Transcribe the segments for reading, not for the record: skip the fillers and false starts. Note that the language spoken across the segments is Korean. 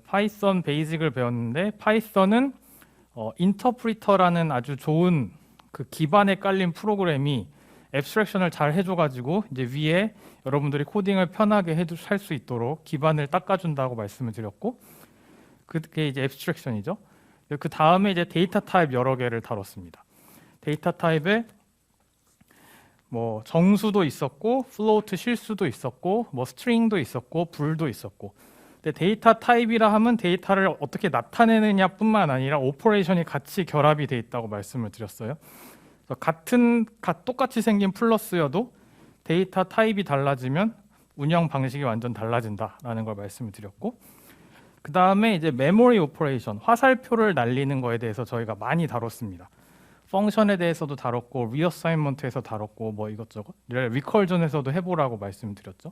파이썬 베이직을 배웠는데 파이썬은 인터프리터라는 아주 좋은 그 기반에 깔린 프로그램이 앱스트랙션을 잘 해줘가지고 이제 위에 여러분들이 코딩을 편하게 할 수 있도록 기반을 닦아준다고 말씀을 드렸고, 그게 이제 앱스트랙션이죠. 그 다음에 이제 데이터 타입 여러 개를 다뤘습니다. 데이터 타입에 뭐 정수도 있었고, 플로트 실수도 있었고, 뭐 스트링도 있었고, 불도 있었고. 근데 데이터 타입이라 하면 데이터를 어떻게 나타내느냐뿐만 아니라 오퍼레이션이 같이 결합이 돼 있다고 말씀을 드렸어요. 똑같이 생긴 플러스여도 데이터 타입이 달라지면 운영 방식이 완전 달라진다라는 걸 말씀을 드렸고, 그 다음에 이제 메모리 오퍼레이션, 화살표를 날리는 거에 대해서 저희가 많이 다뤘습니다. 펑션에 대해서도 다뤘고, 리어사인먼트에서 다뤘고, 뭐 이것저것 리컬전에서도 해보라고 말씀드렸죠.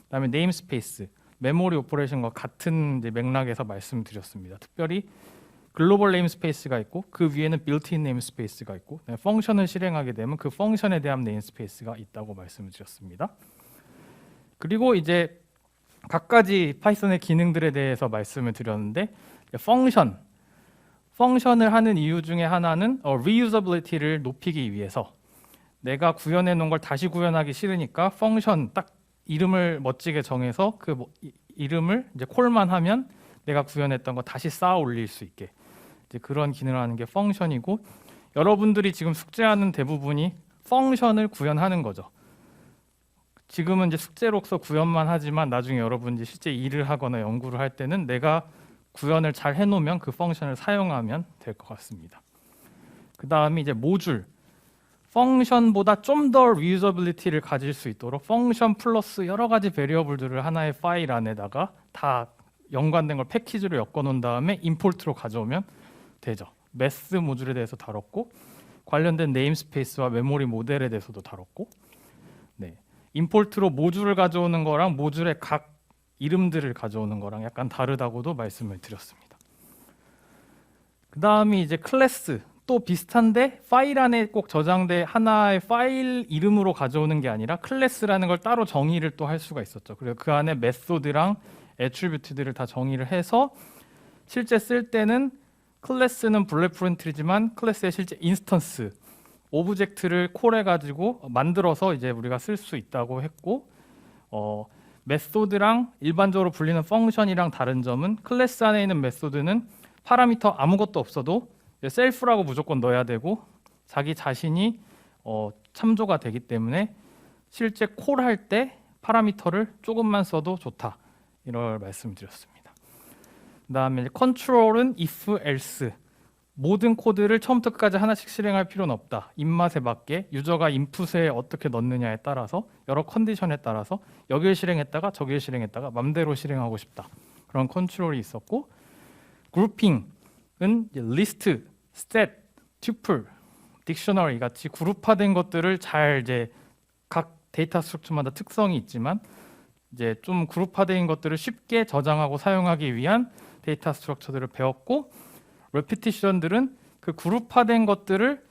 그다음에 네임스페이스, 메모리 오퍼레이션과 같은 이제 맥락에서 말씀드렸습니다. 특별히 글로벌 네임스페이스가 있고 그 위에는 빌트인 네임스페이스가 있고, 펑션을 실행하게 되면 그 펑션에 대한 네임스페이스가 있다고 말씀을 드렸습니다. 그리고 이제 각가지 파이썬의 기능들에 대해서 말씀을 드렸는데, 펑션을 하는 이유 중에 하나는 reusability를 높이기 위해서, 내가 구현해 놓은 걸 다시 구현하기 싫으니까 펑션 딱 이름을 멋지게 정해서 그 이름을 이제 콜만 하면 내가 구현했던 거 다시 쌓아 올릴 수 있게, 이제 그런 기능을 하는 게 펑션이고, 여러분들이 지금 숙제하는 대부분이 펑션을 구현하는 거죠. 지금은 이제 숙제로서 구현만 하지만 나중에 여러분이 실제 일을 하거나 연구를 할 때는 내가 구현을 잘 해놓으면 그 펑션을 사용하면 될 것 같습니다. 그 다음에 이제 모듈, 펑션보다 좀 더 리유저빌리티를 가질 수 있도록 펑션 플러스 여러 가지 베리어블들을 하나의 파일 안에다가 다 연관된 걸 패키지로 엮어 놓은 다음에 임포트로 가져오면 되죠. 메스 모듈에 대해서 다뤘고, 관련된 네임스페이스와 메모리 모델에 대해서도 다뤘고, 임포트로 모듈을 가져오는 거랑 모듈의 각 이름들을 가져오는 거랑 약간 다르다고도 말씀을 드렸습니다. 그 다음에 이제 클래스, 또 비슷한데 파일 안에 꼭 저장된 하나의 파일 이름으로 가져오는 게 아니라 클래스라는 걸 따로 정의를 또 할 수가 있었죠. 그리고 그 안에 메소드랑 애트리뷰트들을 다 정의를 해서 실제 쓸 때는 클래스는 블랙 프린트지만 클래스의 실제 인스턴스, 오브젝트를 콜해가지고 만들어서 이제 우리가 쓸 수 있다고 했고, 메소드랑 일반적으로 불리는 펑션이랑 다른 점은 클래스 안에 있는 메소드는 파라미터 아무것도 없어도 셀프라고 무조건 넣어야 되고 자기 자신이 참조가 되기 때문에 실제 콜할 때 파라미터를 조금만 써도 좋다, 이걸 말씀드렸습니다. 그 다음에 컨트롤은 if, else, 모든 코드를 처음부터 끝까지 하나씩 실행할 필요는 없다. 입맛에 맞게 유저가 인풋에 어떻게 넣느냐에 따라서 여러 컨디션에 따라서 여길 실행했다가 저길 실행했다가 맘대로 실행하고 싶다, 그런 컨트롤이 있었고, 그룹핑은 리스트, 스탯, 튜플, 딕셔너리 같이 그룹화된 것들을 잘 이제 각 데이터 스트럭처마다 특성이 있지만 이제 좀 그룹화된 것들을 쉽게 저장하고 사용하기 위한 데이터 스트럭처들을 배웠고, 레피티션들은 그 그룹화된 것들을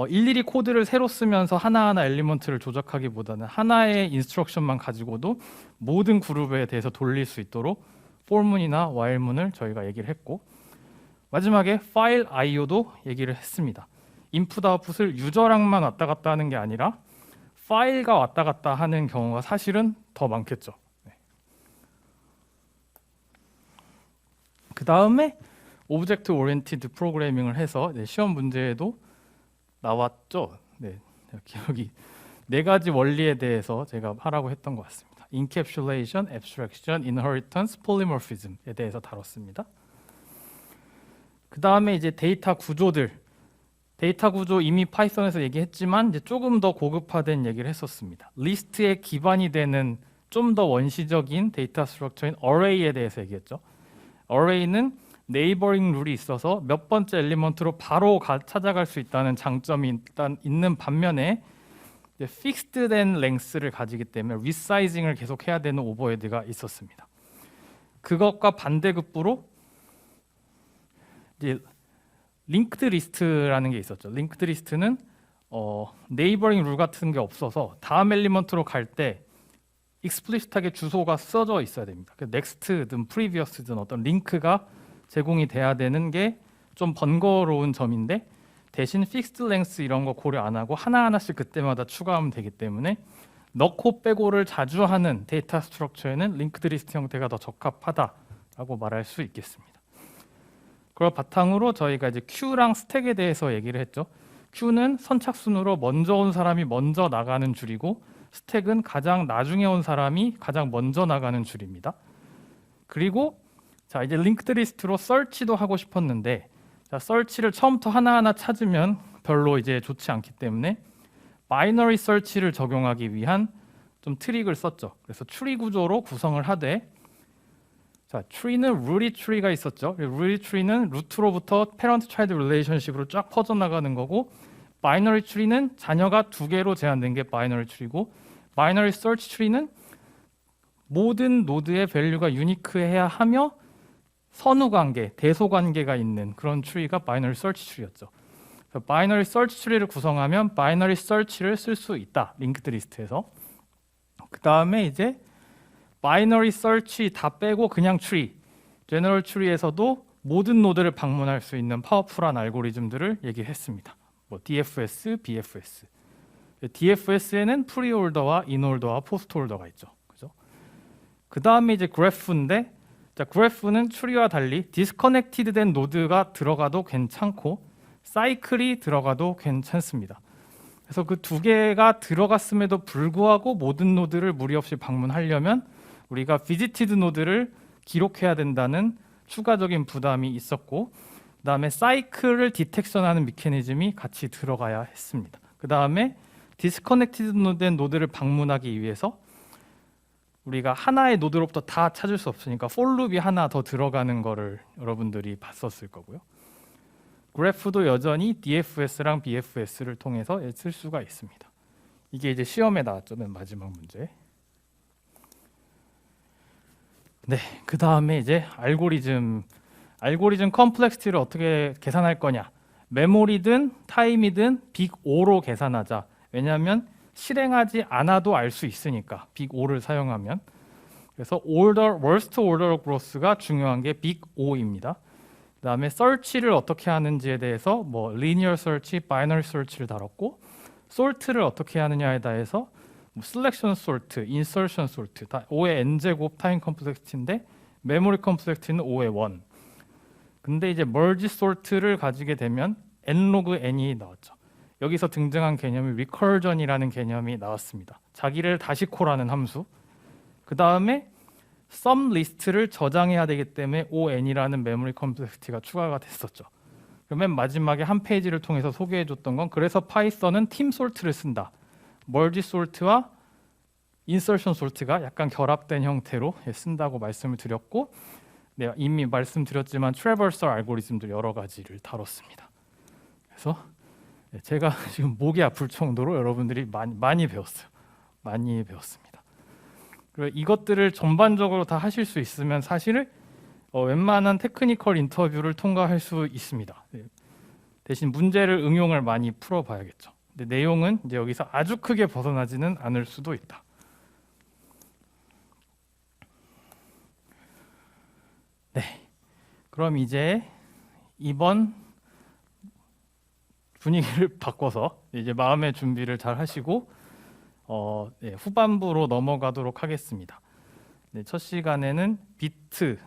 일일이 코드를 새로 쓰면서 하나하나 엘리먼트를 조작하기보다는 하나의 인스트럭션만 가지고도 모든 그룹에 대해서 돌릴 수 있도록 for문이나 while문을 저희가 얘기를 했고, 마지막에 파일 IO도 얘기를 했습니다. 인풋 아웃풋을 유저랑만 왔다 갔다 하는 게 아니라 파일과 왔다 갔다 하는 경우가 사실은 더 많겠죠. 그 다음에 오브젝트 오리엔티드 프로그래밍을 해서 시험 문제에도 나왔죠. 여기 네 가지 원리에 대해서 제가 하라고 했던 것 같습니다. Encapsulation, Abstraction, Inheritance, Polymorphism에 대해서 다뤘습니다. 그 다음에 이제 데이터 구조들, 데이터 구조 이미 파이썬에서 얘기했지만 이제 조금 더 고급화된 얘기를 했었습니다. 리스트의 기반이 되는 좀 더 원시적인 데이터 스트럭처인 어레이에 대해서 얘기했죠. 어레이는 네이버링 룰이 있어서 몇 번째 엘리먼트로 바로 찾아갈 수 있다는 장점이 일단 있는 반면에 픽스드된 랭스를 가지기 때문에 리사이징을 계속 해야 되는 오버헤드가 있었습니다. 그것과 반대급부로 이제 링크드 리스트라는 게 있었죠. 링크드 리스트는 네이버링 룰 같은 게 없어서 다음 엘리먼트로 갈 때 익스플리시트하게 주소가 써져 있어야 됩니다. next든 previous든 어떤 링크가 제공이 돼야 되는 게 좀 번거로운 점인데 대신 fixed length 이런 거 고려 안 하고 하나하나씩 그때마다 추가하면 되기 때문에 넣고 빼고를 자주 하는 데이터 스트럭처에는 링크드 리스트 형태가 더 적합하다라고 말할 수 있겠습니다. 그걸 바탕으로 저희가 이제 queue랑 스택에 대해서 얘기를 했죠. queue는 선착순으로 먼저 온 사람이 먼저 나가는 줄이고 스택은 가장 나중에 온 사람이 가장 먼저 나가는 줄입니다. 그리고 자 이제 링크드 리스트로 search도 하고 싶었는데 자 search를 처음부터 하나하나 찾으면 별로 이제 좋지 않기 때문에 바이너리 search를 적용하기 위한 좀 트릭을 썼죠. 그래서 트리 구조로 구성을 하되 자 tree는 root tree가 있었죠. root tree는 루트로부터 parent child relationship으로 쫙 퍼져나가는 거고 바이너리 트리는 자녀가 두 개로 제한된 게 바이너리 트리고 바이너리 서치 트리는 모든 노드의 밸류가 유니크해야 하며 선후 관계, 대소 관계가 있는 그런 트리가 바이너리 서치 트리였죠. 바이너리 서치 트리를 구성하면 바이너리 서치를 쓸 수 있다. 링크드 리스트에서. 그 다음에 이제 바이너리 서치 다 빼고 그냥 트리, 제너럴 트리에서도 모든 노드를 방문할 수 있는 파워풀한 알고리즘들을 얘기했습니다. 뭐 DFS, BFS. DFS에는 프리홀더와 인홀더와 포스트홀더가 있죠. 그죠? 그 다음에 이제 그래프인데, 자 그래프는 트리와 달리 디스커넥티드된 노드가 들어가도 괜찮고 사이클이 들어가도 괜찮습니다. 그래서 그 두 개가 들어갔음에도 불구하고 모든 노드를 무리 없이 방문하려면 우리가 비지티드 노드를 기록해야 된다는 추가적인 부담이 있었고, 그 다음에 사이클을 디텍션하는 메커니즘이 같이 들어가야 했습니다. 그 다음에 디스커넥티드 된 노드를 방문하기 위해서 우리가 하나의 노드로부터 다 찾을 수 없으니까 for 룹이 하나 더 들어가는 거를 여러분들이 봤었을 거고요. 그래프도 여전히 DFS랑 BFS를 통해서 쓸 수가 있습니다. 이게 이제 시험에 나왔죠. 맨 마지막 문제. 네, 그 다음에 이제 알고리즘 컴플렉시티를 어떻게 계산할 거냐. 메모리든 타임이든 빅 O로 계산하자. 왜냐하면 실행하지 않아도 알 수 있으니까 빅 O를 사용하면. 그래서 worst order growth가 중요한 게 빅 O입니다. 그 다음에 search를 어떻게 하는지에 대해서 뭐 linear search, binary search를 다뤘고 sort를 어떻게 하느냐에 대해서 뭐 selection sort, insertion sort 다 5의 n제곱 타임 컴플렉시티인데 메모리 컴플렉시티는 5의 1. 근데 이제 merge sort를 가지게 되면 n log n이 나왔죠. 여기서 등장한 개념이 recursion이라는 개념이 나왔습니다. 자기를 다시 콜하는 함수. 그 다음에 sum 리스트를 저장해야 되기 때문에 on이라는 메모리 컴플렉시티가 추가가 됐었죠. 맨 마지막에 한 페이지를 통해서 소개해줬던 건 그래서 파이썬은 팀 솔트를 쓴다. 멀지 솔트와 인서션 솔트가 약간 결합된 형태로 쓴다고 말씀을 드렸고, 내가 이미 말씀드렸지만 트래버서 알고리즘들 여러 가지를 다뤘습니다. 그래서 제가 지금 목이 아플 정도로 여러분들이 많이 배웠어요. 많이 배웠습니다. 그리고 이것들을 전반적으로 다 하실 수 있으면 사실은 웬만한 테크니컬 인터뷰를 통과할 수 있습니다. 대신 문제를 응용을 많이 풀어봐야겠죠. 근데 내용은 이제 여기서 아주 크게 벗어나지는 않을 수도 있다. 네, 그럼 이제 이번 분위기를 바꿔서 이제 마음의 준비를 잘 하시고 후반부로 넘어가도록 하겠습니다. 네, 첫 시간에는 비트,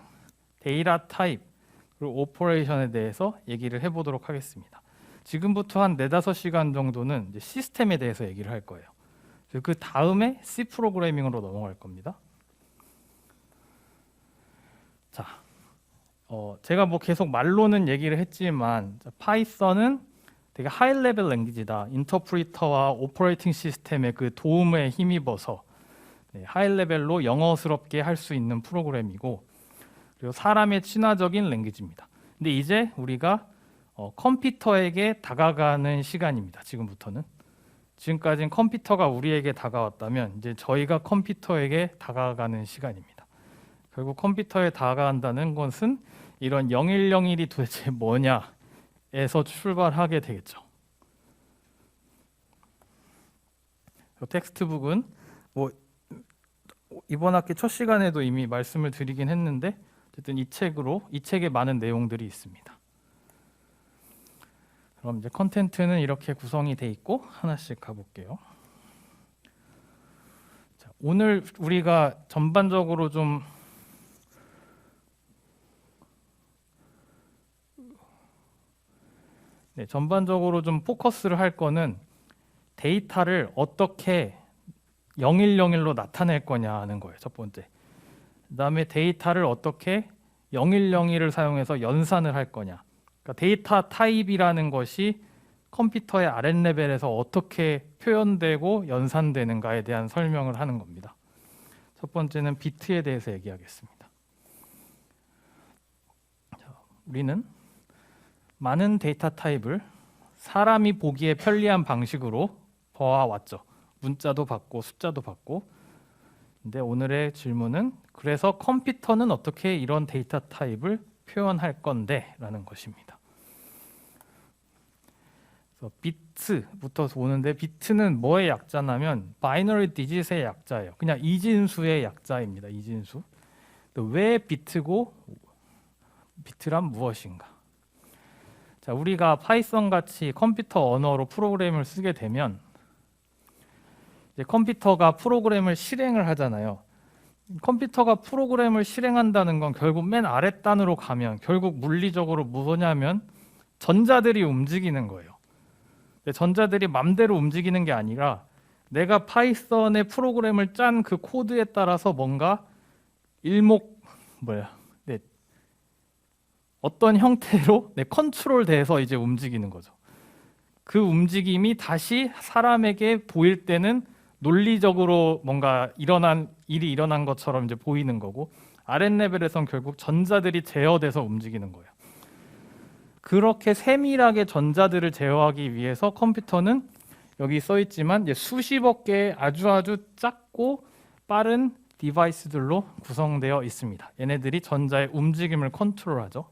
데이터 타입, 그리고 오퍼레이션에 대해서 얘기를 해보도록 하겠습니다. 지금부터 한 4-5시간 정도는 이제 시스템에 대해서 얘기를 할 거예요. 그 다음에 C 프로그래밍으로 넘어갈 겁니다. 자, 제가 뭐 계속 말로는 얘기를 했지만 파이썬은 되게 하이 레벨 랭귀지다. 인터프리터와 오퍼레이팅 시스템의 그 도움에 힘입어서 하이 레벨로 영어스럽게 할 수 있는 프로그램이고, 그리고 사람의 친화적인 랭귀지입니다. 근데 이제 우리가 컴퓨터에게 다가가는 시간입니다. 지금부터는. 지금까지는 컴퓨터가 우리에게 다가왔다면 이제 저희가 컴퓨터에게 다가가는 시간입니다. 결국 컴퓨터에 다가간다는 것은 이런 0101이 도대체 뭐냐에서 출발하게 되겠죠. 텍스트북은 뭐 이번 학기 첫 시간에도 이미 말씀을 드리긴 했는데 어쨌든 이 책에 많은 내용들이 있습니다. 그럼 이제 컨텐츠는 이렇게 구성이 돼 있고 하나씩 가볼게요. 자, 오늘 우리가 전반적으로 좀 포커스를 할 거는 데이터를 어떻게 0101로 나타낼 거냐 하는 거예요. 첫 번째. 그다음에 데이터를 어떻게 0101을 사용해서 연산을 할 거냐. 그러니까 데이터 타입이라는 것이 컴퓨터의 아랫레벨에서 어떻게 표현되고 연산되는가에 대한 설명을 하는 겁니다. 첫 번째는 비트에 대해서 얘기하겠습니다. 자, 우리는 많은 데이터 타입을 사람이 보기에 편리한 방식으로 보아왔죠. 문자도 받고 숫자도 받고. 근데 오늘의 질문은 그래서 컴퓨터는 어떻게 이런 데이터 타입을 표현할 건데 라는 것입니다. 그래서 비트부터 오는데 비트는 뭐의 약자냐면 바이너리 디짓의 약자예요. 그냥 이진수의 약자입니다. 이진수. 왜 비트고 비트란 무엇인가? 자, 우리가 파이썬 같이 컴퓨터 언어로 프로그램을 쓰게 되면 이제 컴퓨터가 프로그램을 실행을 하잖아요. 컴퓨터가 프로그램을 실행한다는 건 결국 맨 아랫단으로 가면 결국 물리적으로 뭐냐면 전자들이 움직이는 거예요. 전자들이 맘대로 움직이는 게 아니라 내가 파이썬의 프로그램을 짠 그 코드에 따라서 뭔가 어떤 형태로 컨트롤돼서 이제 움직이는 거죠. 그 움직임이 다시 사람에게 보일 때는 논리적으로 뭔가 일이 일어난 것처럼 이제 보이는 거고 아랫레벨에선 결국 전자들이 제어돼서 움직이는 거예요. 그렇게 세밀하게 전자들을 제어하기 위해서 컴퓨터는 여기 써 있지만 이제 수십억 개의 아주 작고 빠른 디바이스들로 구성되어 있습니다. 얘네들이 전자의 움직임을 컨트롤하죠.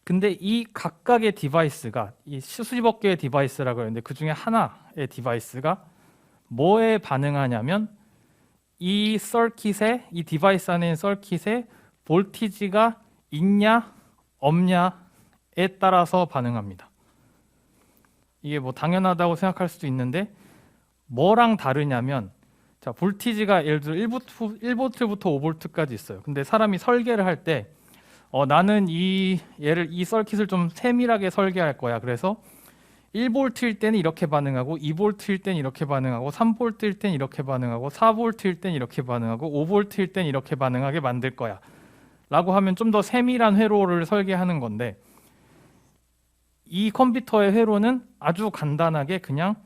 근데 이 각각의 디바이스가 이 수십억 개의 디바이스라고 하는데 그 중에 하나의 디바이스가 뭐에 반응하냐면 이 디바이스 안에 있는 서킷에 볼티지가 있냐 없냐에 따라서 반응합니다. 이게 뭐 당연하다고 생각할 수도 있는데 뭐랑 다르냐면 자, 볼티지가 예를 들어 1볼트부터 5볼트까지 있어요. 근데 사람이 설계를 할 때 나는 이 서킷을 좀 세밀하게 설계할 거야. 그래서 1볼트일 때는 이렇게 반응하고 2볼트일 때는 이렇게 반응하고 3볼트일 때는 이렇게 반응하고 4볼트일 때는 이렇게 반응하고 5볼트일 때는 이렇게 반응하게 만들 거야. 라고 하면 좀 더 세밀한 회로를 설계하는 건데 이 컴퓨터의 회로는 아주 간단하게 그냥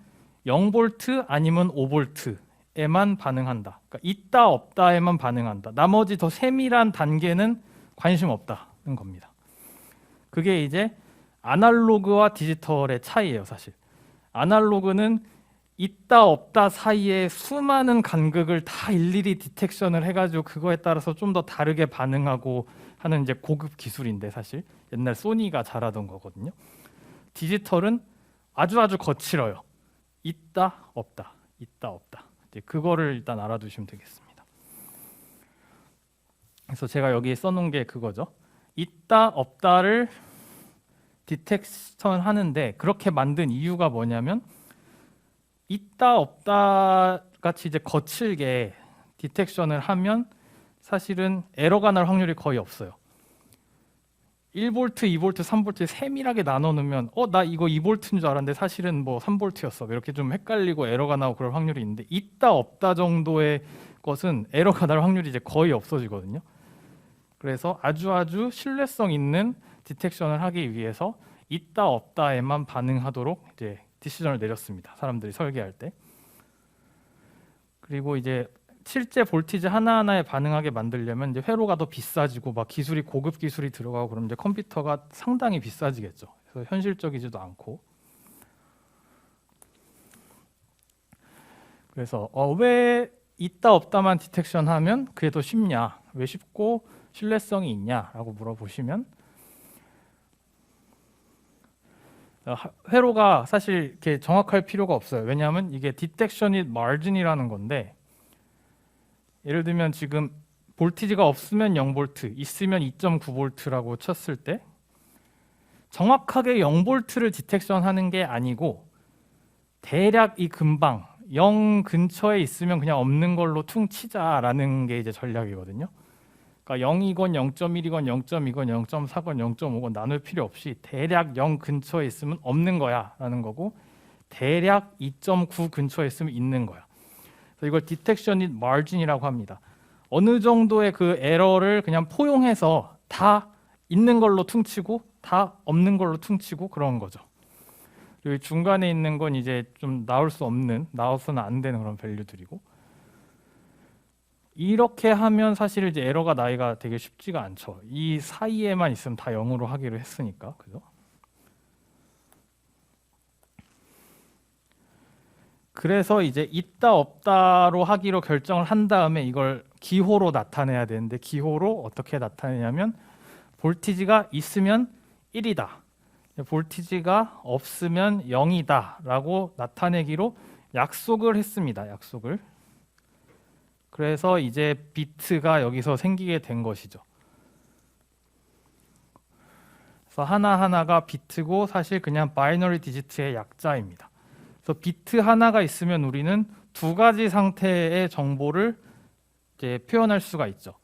0볼트 아니면 5볼트에만 반응한다. 그러니까 있다 없다에만 반응한다. 나머지 더 세밀한 단계는 관심 없다는 겁니다. 그게 이제 아날로그와 디지털의 차이예요, 사실. 아날로그는 있다 없다 사이에 수많은 간극을 다 일일이 디텍션을 해가지고 그거에 따라서 좀 더 다르게 반응하고 하는 이제 고급 기술인데 사실 옛날 소니가 잘하던 거거든요. 디지털은 아주 거칠어요. 있다 없다, 있다 없다. 이제 그거를 일단 알아두시면 되겠습니다. 그래서 제가 여기 써놓은 게 그거죠. 있다 없다를 디텍션 하는데 그렇게 만든 이유가 뭐냐면 있다 없다 같이 이제 거칠게 디텍션을 하면 사실은 에러가 날 확률이 거의 없어요. 1볼트, 2볼트, 3볼트 세밀하게 나눠 놓으면 나 이거 2볼트인 줄 알았는데 사실은 뭐 3볼트였어. 이렇게 좀 헷갈리고 에러가 나고 그럴 확률이 있는데 있다 없다 정도의 것은 에러가 날 확률이 이제 거의 없어지거든요. 그래서 아주 신뢰성 있는 디텍션을 하기 위해서 있다 없다에만 반응하도록 이제 디시전을 내렸습니다. 사람들이 설계할 때. 그리고 이제 실제 볼티지 하나하나에 반응하게 만들려면 이제 회로가 더 비싸지고 막 고급 기술이 들어가고 그러면 이제 컴퓨터가 상당히 비싸지겠죠. 그래서 현실적이지도 않고. 그래서 왜 있다 없다만 디텍션 하면 그게 더 쉽냐? 왜 쉽고 신뢰성이 있냐라고 물어보시면 회로가 사실 이렇게 정확할 필요가 없어요. 왜냐하면 이게 디텍션 및 마진이라는 건데 예를 들면 지금 볼티지가 없으면 0볼트, 있으면 2.9볼트라고 쳤을 때 정확하게 0볼트를 디텍션 하는 게 아니고 대략 이 근방 0 근처에 있으면 그냥 없는 걸로 퉁 치자라는 게 이제 전략이거든요. 그러니까 0이건 0.1이건 0.2건 0.4건 0.5건 나눌 필요 없이 대략 0 근처에 있으면 없는 거야 라는 거고, 대략 2.9 근처에 있으면 있는 거야. 그래서 이걸 디텍션 인 마진이라고 합니다. 어느 정도의 그 에러를 그냥 포용해서 다 있는 걸로 퉁치고 다 없는 걸로 퉁치고 그런 거죠. 그리고 중간에 있는 건 이제 좀 나올 수 없는, 나와서는 안 되는 그런 밸류들이고, 이렇게 하면 사실 이제 에러가 나기가 되게 쉽지가 않죠. 이 사이에만 있으면 다 0으로 하기로 했으니까, 그죠? 그래서 이제 있다 없다로 하기로 결정을 한 다음에 이걸 기호로 나타내야 되는데, 기호로 어떻게 나타내냐면 볼티지가 있으면 1이다, 볼티지가 없으면 0이다 라고 나타내기로 약속을 했습니다. 약속을. 그래서 이제 비트가 여기서 생기게 된 것이죠. 그래서 하나하나가 비트고 사실 그냥 바이너리 디지트의 약자입니다. 그래서 비트 하나가 있으면 우리는 두 가지 상태의 정보를 이제 표현할 수가 있죠.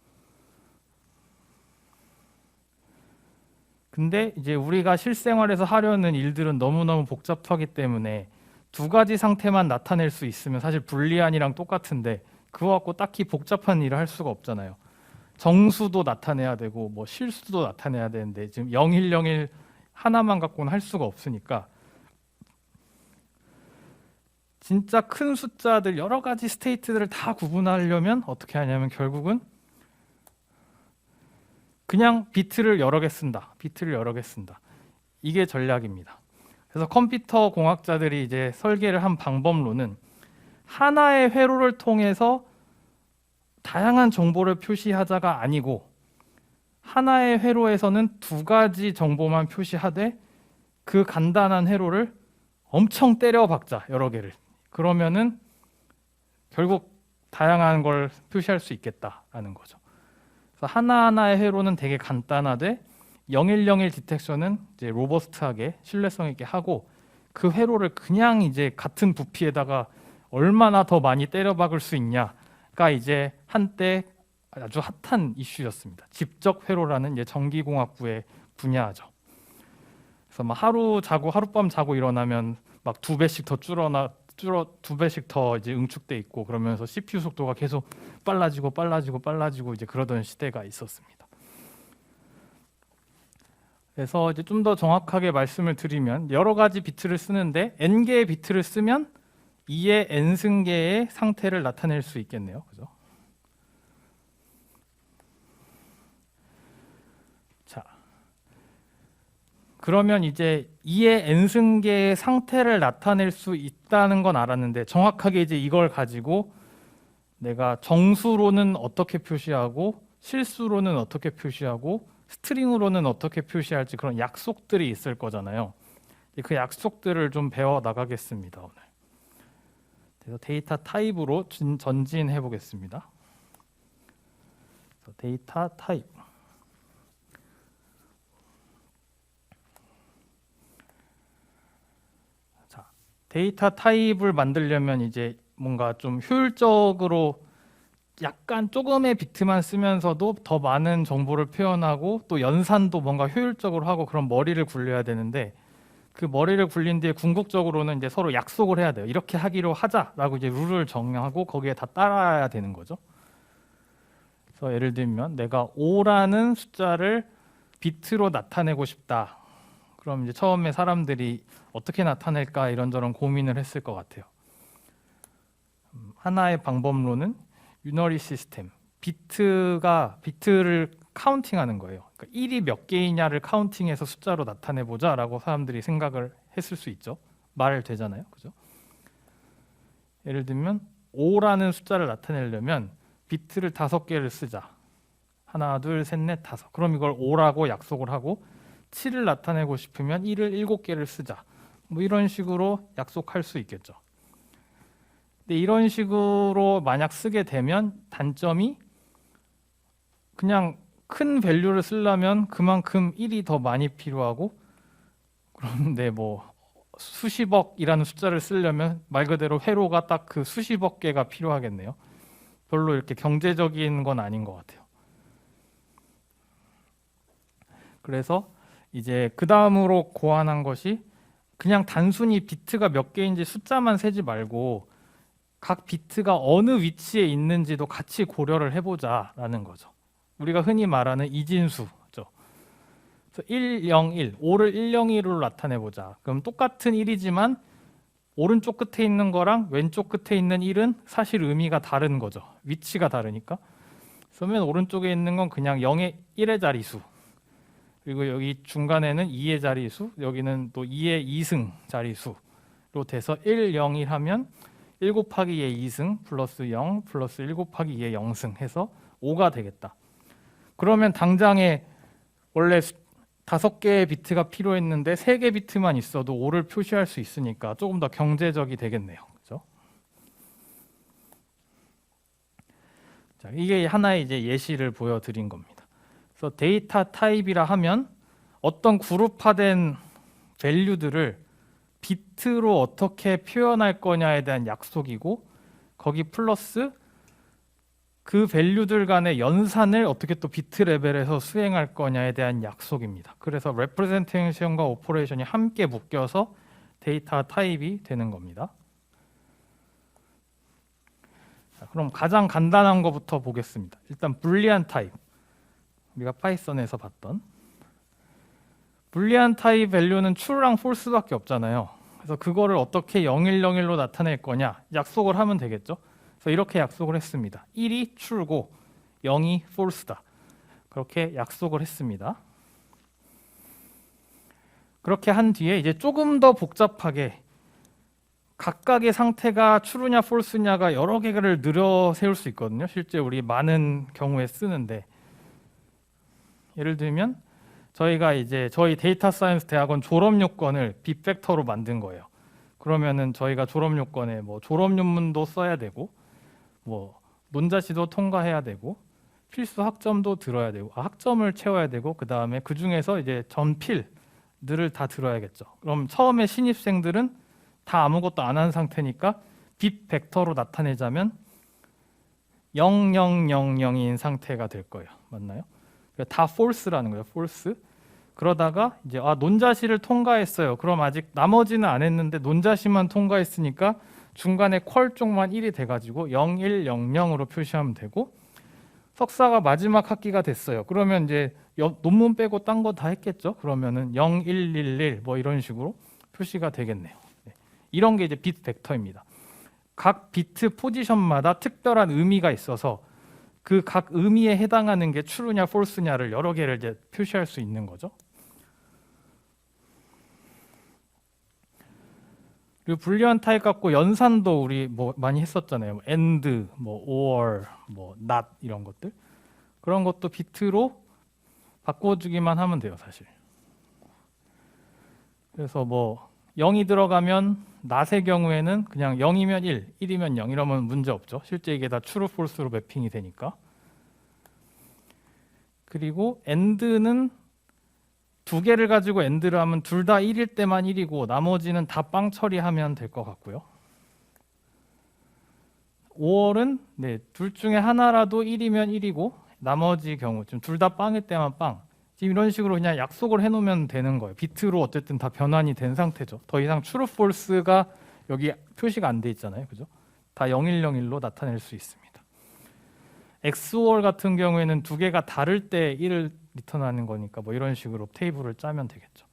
근데 이제 우리가 실생활에서 하려는 일들은 너무너무 복잡하기 때문에 두 가지 상태만 나타낼 수 있으면 사실 불리안이랑 똑같은데 그거 갖고 딱히 복잡한 일을 할 수가 없잖아요. 정수도 나타내야 되고 뭐 실수도 나타내야 되는데 지금 0101 하나만 갖고는 할 수가 없으니까 진짜 큰 숫자들 여러 가지 스테이트들을 다 구분하려면 어떻게 하냐면 결국은 그냥 비트를 여러 개 쓴다. 비트를 여러 개 쓴다. 이게 전략입니다. 그래서 컴퓨터 공학자들이 이제 설계를 한 방법론은 하나의 회로를 통해서 다양한 정보를 표시하자가 아니고 하나의 회로에서는 두 가지 정보만 표시하되 그 간단한 회로를 엄청 때려 박자, 여러 개를. 그러면은 결국 다양한 걸 표시할 수 있겠다라는 거죠. 그래서 하나하나의 회로는 되게 간단하되 0101 디텍션은 이제 로버스트하게 신뢰성 있게 하고 그 회로를 그냥 이제 같은 부피에다가 얼마나 더 많이 때려 박을 수 있냐가 이제 한때 아주 핫한 이슈였습니다. 집적 회로라는 이제 전기공학부의 분야죠. 그래서 막 하루 자고 하룻밤 자고 일어나면 막 2배씩 더 줄어 2배씩 더 이제 응축돼 있고 그러면서 CPU 속도가 계속 빨라지고 이제 그러던 시대가 있었습니다. 그래서 이제 좀 더 정확하게 말씀을 드리면 여러 가지 비트를 쓰는데 n개의 비트를 쓰면 2의 n승계의 상태를 나타낼 수 있겠네요. 그죠? 자, 그러면 이제 2의 n승계의 상태를 나타낼 수 있다는 건 알았는데 정확하게 이제 이걸 가지고 내가 정수로는 어떻게 표시하고 실수로는 어떻게 표시하고 스트링으로는 어떻게 표시할지 그런 약속들이 있을 거잖아요. 그 약속들을 좀 배워 나가겠습니다, 오늘. 그래서 데이터 타입으로 전진해 보겠습니다. 데이터 타입. 자, 데이터 타입을 만들려면 이제 뭔가 좀 효율적으로 약간 조금의 비트만 쓰면서도 더 많은 정보를 표현하고 또 연산도 뭔가 효율적으로 하고 그런 머리를 굴려야 되는데 그 머리를 굴린 뒤에 궁극적으로는 이제 서로 약속을 해야 돼요. 이렇게 하기로 하자라고 이제 룰을 정하고 거기에 다 따라야 되는 거죠. 그래서 예를 들면 내가 5라는 숫자를 비트로 나타내고 싶다. 그럼 이제 처음에 사람들이 어떻게 나타낼까 이런저런 고민을 했을 것 같아요. 하나의 방법론은 유너리 시스템, 비트를 카운팅하는 거예요. 그러니까 1이 몇 개이냐를 카운팅해서 숫자로 나타내 보자라고 사람들이 생각을 했을 수 있죠. 말 되잖아요, 그죠? 예를 들면 5라는 숫자를 나타내려면 비트를 5개를 쓰자. 하나, 둘, 셋, 넷, 다섯. 그럼 이걸 5라고 약속을 하고 7을 나타내고 싶으면 1을 7개를 쓰자. 뭐 이런 식으로 약속할 수 있겠죠. 근데 이런 식으로 만약 쓰게 되면 단점이 그냥 큰 밸류를 쓰려면 그만큼 1이 더 많이 필요하고, 그런데 뭐 수십억이라는 숫자를 쓰려면 말 그대로 회로가 딱 그 수십억 개가 필요하겠네요. 별로 이렇게 경제적인 건 아닌 것 같아요. 그래서 이제 그 다음으로 고안한 것이 그냥 단순히 비트가 몇 개인지 숫자만 세지 말고 각 비트가 어느 위치에 있는지도 같이 고려를 해보자라는 거죠. 우리가 흔히 말하는 이진수죠. 1, 0, 1, 5를 1, 0, 1로 나타내보자. 그럼 똑같은 1이지만 오른쪽 끝에 있는 거랑 왼쪽 끝에 있는 1은 사실 의미가 다른 거죠. 위치가 다르니까. 그러면 오른쪽에 있는 건 그냥 0의 1의 자리수, 그리고 여기 중간에는 2의 자리수, 여기는 또 2의 2승 자리수로 돼서 1, 0, 1 하면 1 곱하기 2의 2승 플러스 0 플러스 1 곱하기 2의 0승 해서 5가 되겠다. 그러면 당장에 원래 5개의 비트가 필요했는데 3개 비트만 있어도 5를 표시할 수 있으니까 조금 더 경제적이 되겠네요. 그렇죠? 자, 이게 하나의 이제 예시를 보여드린 겁니다. 그래서 데이터 타입이라 하면 어떤 그룹화된 밸류들을 비트로 어떻게 표현할 거냐에 대한 약속이고, 거기 플러스 그 밸류들 간의 연산을 어떻게 또 비트 레벨에서 수행할 거냐에 대한 약속입니다. 그래서 레프레젠테이션과 오퍼레이션이 함께 묶여서 데이터 타입이 되는 겁니다. 자, 그럼 가장 간단한 것부터 보겠습니다. 일단 불리안 타입, 우리가 파이썬에서 봤던 불리안 타입 밸류는 true랑 false밖에 없잖아요. 그래서 그거를 어떻게 0101로 나타낼 거냐 약속을 하면 되겠죠. 그래서 이렇게 약속을 했습니다. 1이 true고 0이 false다. 그렇게 약속을 했습니다. 그렇게 한 뒤에 이제 조금 더 복잡하게 각각의 상태가 true냐 false냐가 여러 개를 늘어 세울 수 있거든요. 실제 우리 많은 경우에 쓰는데, 예를 들면 저희가 이제 저희 데이터 사이언스 대학원 졸업 요건을 빅팩터로 만든 거예요. 그러면은 저희가 졸업 요건에 뭐 졸업 논문도 써야 되고, 뭐 논자시도 통과해야 되고, 필수 학점도 들어야 되고, 학점을 채워야 되고, 그 다음에 그 중에서 이제 전필들을 다 들어야겠죠. 그럼 처음에 신입생들은 다 아무것도 안 한 상태니까 빅팩터로 나타내자면 0000인 상태가 될 거예요. 맞나요? 다 false라는 거예요. false. 그러다가 이제 논자시를 통과했어요. 그럼 아직 나머지는 안 했는데 논자시만 통과했으니까 중간에 퀄 쪽만 1이 돼가지고 0100으로 표시하면 되고, 석사가 마지막 학기가 됐어요. 그러면 이제 논문 빼고 딴 거 다 했겠죠. 그러면은 0111 뭐 이런 식으로 표시가 되겠네요. 네. 이런 게 이제 비트 벡터입니다. 각 비트 포지션마다 특별한 의미가 있어서 그 각 의미에 해당하는 게 true냐 false냐를 여러 개를 이제 표시할 수 있는 거죠. 그리고 불리한 타입 갖고 연산도 우리 뭐 많이 했었잖아요. and, 뭐 or, 뭐 not 이런 것들. 그런 것도 비트로 바꿔주기만 하면 돼요, 사실. 그래서 뭐 0이 들어가면 not의 경우에는 그냥 0이면 1, 1이면 0 이러면 문제 없죠. 실제 이게 다 true, false로 매핑이 되니까. 그리고 and는 두 개를 가지고 and를 하면 둘 다 1일 때만 1이고 나머지는 다 빵 처리하면 될 것 같고요. or은 네, 둘 중에 하나라도 1이면 1이고 나머지 경우 지금 둘 다 빵일 때만 빵. 지금 이런 식으로 그냥 약속을 해놓으면 되는 거예요. 비트로 어쨌든 다 변환이 된 상태죠. 더 이상 true, false가 여기 표시가 안 돼 있잖아요, 그죠? 다 0101로 나타낼 수 있습니다. XOR 같은 경우에는 두 개가 다를 때 1을 리턴하는 거니까 뭐 이런 식으로 테이블을 짜면 되겠죠.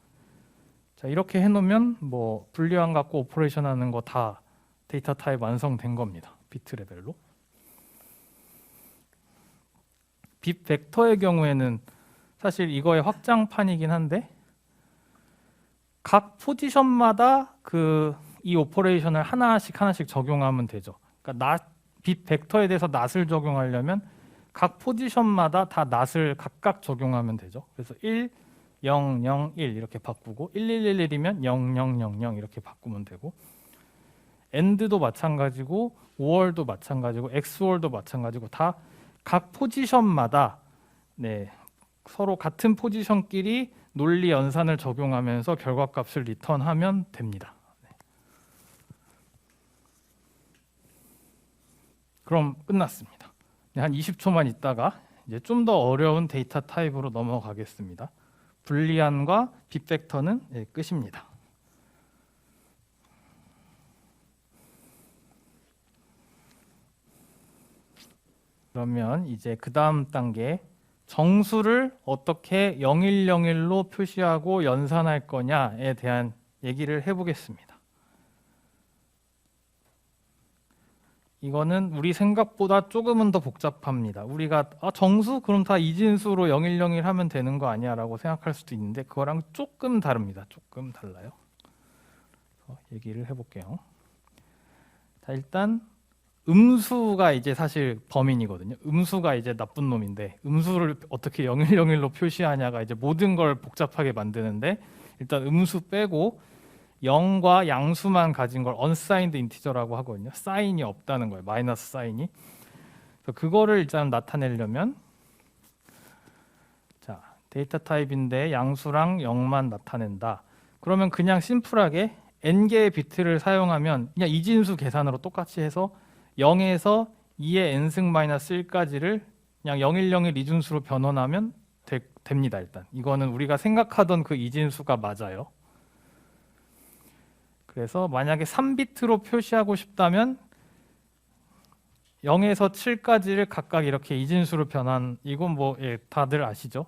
자, 이렇게 해놓으면 뭐 분리한 갖고 오퍼레이션 하는 거 다 데이터 타입 완성된 겁니다. 비트 레벨로. 빅 벡터의 경우에는 사실 이거의 확장판이긴 한데 각 포지션마다 이 오퍼레이션을 하나씩 적용하면 되죠. 그러니까 빅 벡터에 대해서 낫을 적용하려면 각 포지션마다 다 낫을 각각 적용하면 되죠. 그래서 1, 0, 0, 1 이렇게 바꾸고 1111이면 0, 0, 0, 0 이렇게 바꾸면 되고, AND도 마찬가지고 OR도 마찬가지고 XOR도 마찬가지고 다 각 포지션마다 네, 서로 같은 포지션끼리 논리 연산을 적용하면서 결과값을 리턴하면 됩니다. 네. 그럼 끝났습니다. 네, 한 20초만 있다가 이제 좀 더 어려운 데이터 타입으로 넘어가겠습니다. 불리안과 빅팩터는 네, 끝입니다. 그러면 이제 그 다음 단계 정수를 어떻게 0101로 표시하고 연산할 거냐에 대한 얘기를 해보겠습니다. 이거는 우리 생각보다 조금은 더 복잡합니다. 우리가 정수? 그럼 다 이진수로 0101 하면 되는 거 아니야? 라고 생각할 수도 있는데 그거랑 조금 다릅니다. 조금 달라요. 얘기를 해볼게요. 자, 일단 음수가 이제 사실 범인이거든요. 음수가 이제 나쁜 놈인데 음수를 어떻게 0101로 표시하냐가 이제 모든 걸 복잡하게 만드는데 일단 음수 빼고 0과 양수만 가진 걸 unsigned integer라고 하거든요. 사인이 없다는 거예요. 마이너스 사인이. 그래서 그거를 일단 나타내려면 자, 데이터 타입인데 양수랑 0만 나타낸다. 그러면 그냥 심플하게 n개의 비트를 사용하면 그냥 이진수 계산으로 똑같이 해서 0에서 2의 n승 마이너스 1까지를 그냥 0101 이진수로 변환하면 됩니다. 일단 이거는 우리가 생각하던 그 이진수가 맞아요. 그래서 만약에 3비트로 표시하고 싶다면 0에서 7까지를 각각 이렇게 이진수로 변환, 이건 뭐 예, 다들 아시죠?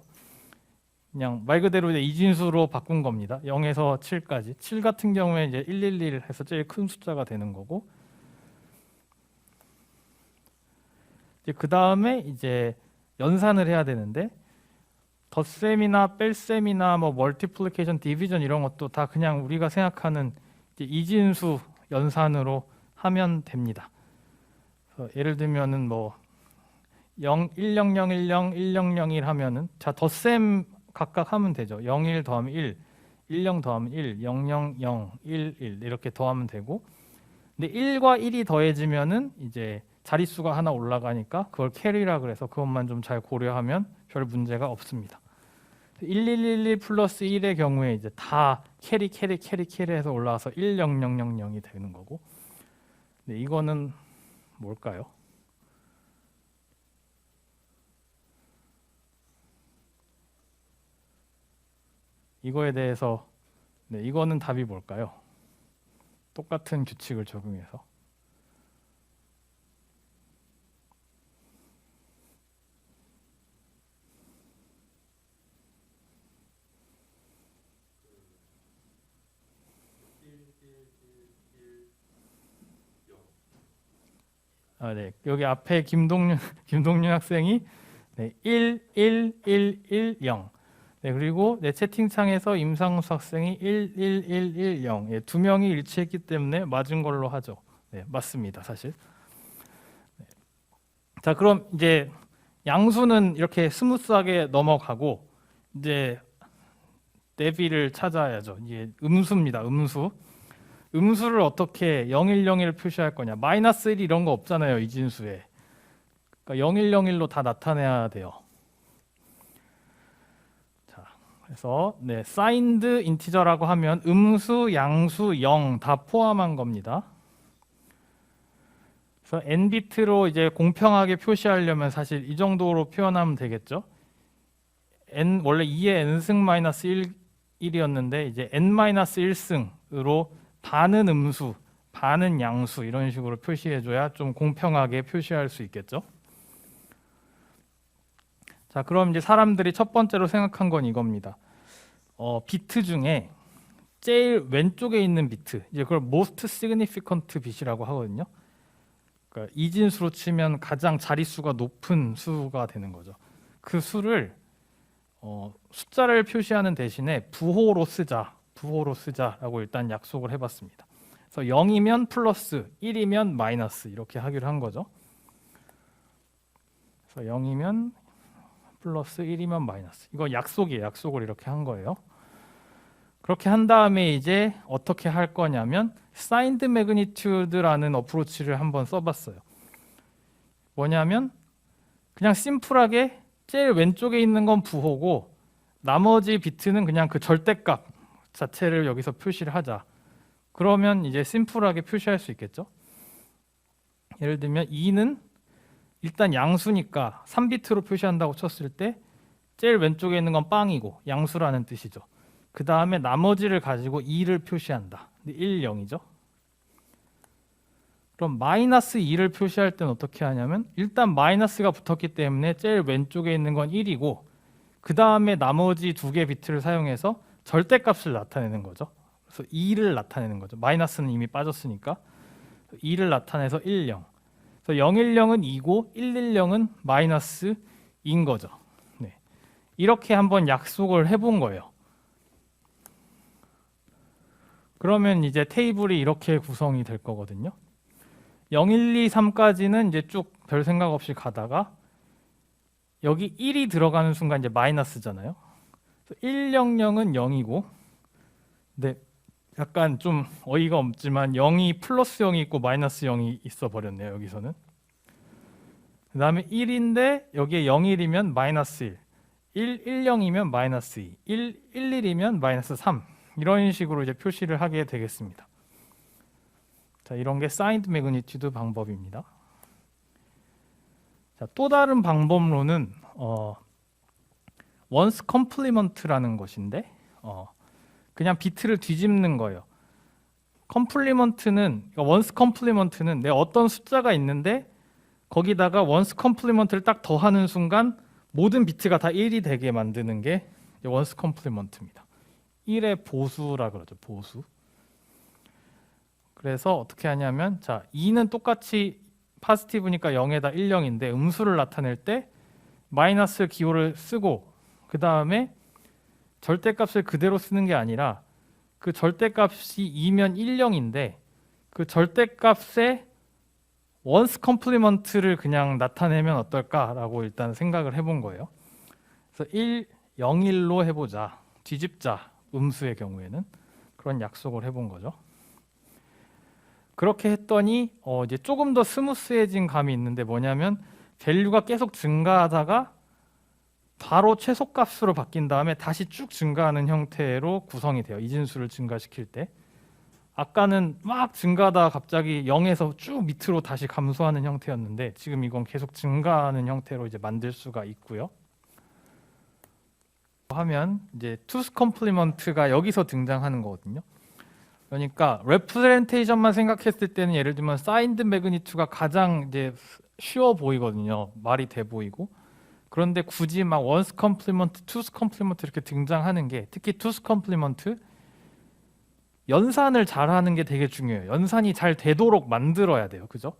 그냥 말 그대로 이제 이진수로 바꾼 겁니다. 0에서 7까지. 7 같은 경우에 이제 111 해서 제일 큰 숫자가 되는 거고. 이제 그 다음에 이제 연산을 해야 되는데 덧셈이나 뺄셈이나 뭐 멀티플리케이션, 디비전 이런 것도 다 그냥 우리가 생각하는 이제 이진수 연산으로 하면 됩니다. 예를 들면은 뭐 0, 10010, 10001 하면은 자 덧셈 각각 하면 되죠. 01 더하면 1, 10 더하면 1, 000, 11 이렇게 더하면 되고 근데 1과 1이 더해지면은 이제 자릿수가 하나 올라가니까 그걸 캐리라 그래서 그것만 좀 잘 고려하면 별 문제가 없습니다. 1111 플러스 1의 경우에 이제 다 캐리 해서 올라와서 10000이 되는 거고 네, 이거는 뭘까요? 이거에 대해서 네, 이거는 답이 뭘까요? 똑같은 규칙을 적용해서 네. 여기 앞에 김동윤 학생이 네, 11110 네, 그리고 네, 채팅창에서 임상수 학생이 11110 예, 두 명이 일치했기 때문에 맞은 걸로 하죠. 네, 맞습니다. 사실. 네. 자, 그럼 이제 양수는 이렇게 스무스하게 넘어가고 이제 대비를 찾아야죠. 이게 음수입니다. 음수를 어떻게 0101 표시할 거냐? 마이너스 1 이런 거 없잖아요. 이진수에. 그러니까 0101로 다 나타내야 돼요. 자, 그래서 네, signed integer라고 하면 음수, 양수, 0 다 포함한 겁니다. 그래서 n비트로 이제 공평하게 표시하려면 사실 이 정도로 표현하면 되겠죠. 원래 2의 n승 마이너스 1이었는데 이제 n-1승으로 반은 음수, 반은 양수 이런 식으로 표시해줘야 좀 공평하게 표시할 수 있겠죠. 자, 그럼 이제 사람들이 첫 번째로 생각한 건 이겁니다. 비트 중에 제일 왼쪽에 있는 비트, 이제 그걸 most significant bit이라고 하거든요. 그러니까 이진수로 치면 가장 자릿수가 높은 수가 되는 거죠. 그 수를 숫자를 표시하는 대신에 부호로 쓰자라고 일단 약속을 해봤습니다. 그래서 0이면 플러스, 1이면 마이너스 이렇게 하기로 한 거죠. 그래서 0이면 플러스, 1이면 마이너스. 이거 약속이에요. 약속을 이렇게 한 거예요. 그렇게 한 다음에 이제 어떻게 할 거냐면 사인드 매그니튜드라는 어프로치를 한번 써봤어요. 뭐냐면 그냥 심플하게 제일 왼쪽에 있는 건 부호고 나머지 비트는 그냥 그 절대값 자체를 여기서 표시를 하자. 그러면 이제 심플하게 표시할 수 있겠죠. 예를 들면 2는 일단 양수니까 3비트로 표시한다고 쳤을 때 제일 왼쪽에 있는 건 빵이고 양수라는 뜻이죠. 그 다음에 나머지를 가지고 2를 표시한다. 1, 0이죠. 그럼 마이너스 2를 표시할 때는 어떻게 하냐면 일단 마이너스가 붙었기 때문에 제일 왼쪽에 있는 건 1이고 그 다음에 나머지 두 개 비트를 사용해서 절대값을 나타내는 거죠. 그래서 2를 나타내는 거죠. 마이너스는 이미 빠졌으니까 2를 나타내서 1, 0. 그래서 0, 1, 0은 2고 1, 1, 0은 마이너스 2인 거죠. 네. 이렇게 한번 약속을 해본 거예요. 그러면 이제 테이블이 이렇게 구성이 될 거거든요. 0, 1, 2, 3까지는 이제 쭉 별 생각 없이 가다가 여기 1이 들어가는 순간 이제 마이너스잖아요. 1, 0, 0은 0이고, 네, 약간 좀 어이가 없지만 0이 플러스 0이 있고 마이너스 0이 있어 버렸네요. 여기서는. 그 다음에 1인데 여기에 0, 1이면 마이너스 1, 1, 1, 0이면 마이너스 2, 1, 1, 1이면 마이너스 3 이런 식으로 이제 표시를 하게 되겠습니다. 자, 이런 게 사인드 매그니튜드 방법입니다. 자, 또 다른 방법로는 원스 컴플리먼트라는 것인데 그냥 비트를 뒤집는 거예요. 컴플리먼트는 원스 컴플리먼트는 내 어떤 숫자가 있는데 거기다가 원스 컴플리먼트를 딱 더하는 순간 모든 비트가 다 1이 되게 만드는 게 원스 컴플리먼트입니다. 1의 보수라 그러죠. 보수. 그래서 어떻게 하냐면 자, 2는 똑같이 파지티브니까 0에다 1, 0인데 음수를 나타낼 때 마이너스 기호를 쓰고 그 다음에 절대값을 그대로 쓰는 게 아니라 그 절대값이 2면 1, 0인데 그 절대값의 원스 컴플리먼트를 그냥 나타내면 어떨까라고 일단 생각을 해본 거예요. 그래서 1, 0, 1로 해보자. 뒤집자. 음수의 경우에는 그런 약속을 해본 거죠. 그렇게 했더니 이제 조금 더 스무스해진 감이 있는데 뭐냐면 밸류가 계속 증가하다가 바로 최소값으로 바뀐 다음에 다시 쭉 증가하는 형태로 구성이 돼요. 이진수를 증가시킬 때. 아까는 막 증가하다가 갑자기 0에서 쭉 밑으로 다시 감소하는 형태였는데 지금 이건 계속 증가하는 형태로 이제 만들 수가 있고요. 하면 이제 투스 컴플리먼트가 여기서 등장하는 거거든요. 그러니까 레프레젠테이션만 생각했을 때는 예를 들면 사인드 매그니튜드가 가장 이제 쉬워 보이거든요. 말이 돼 보이고. 그런데 굳이 막 원스 컴플리먼트, 투스 컴플리먼트 이렇게 등장하는 게 특히 투스 컴플리먼트 연산을 잘하는 게 되게 중요해요. 연산이 잘 되도록 만들어야 돼요. 그죠?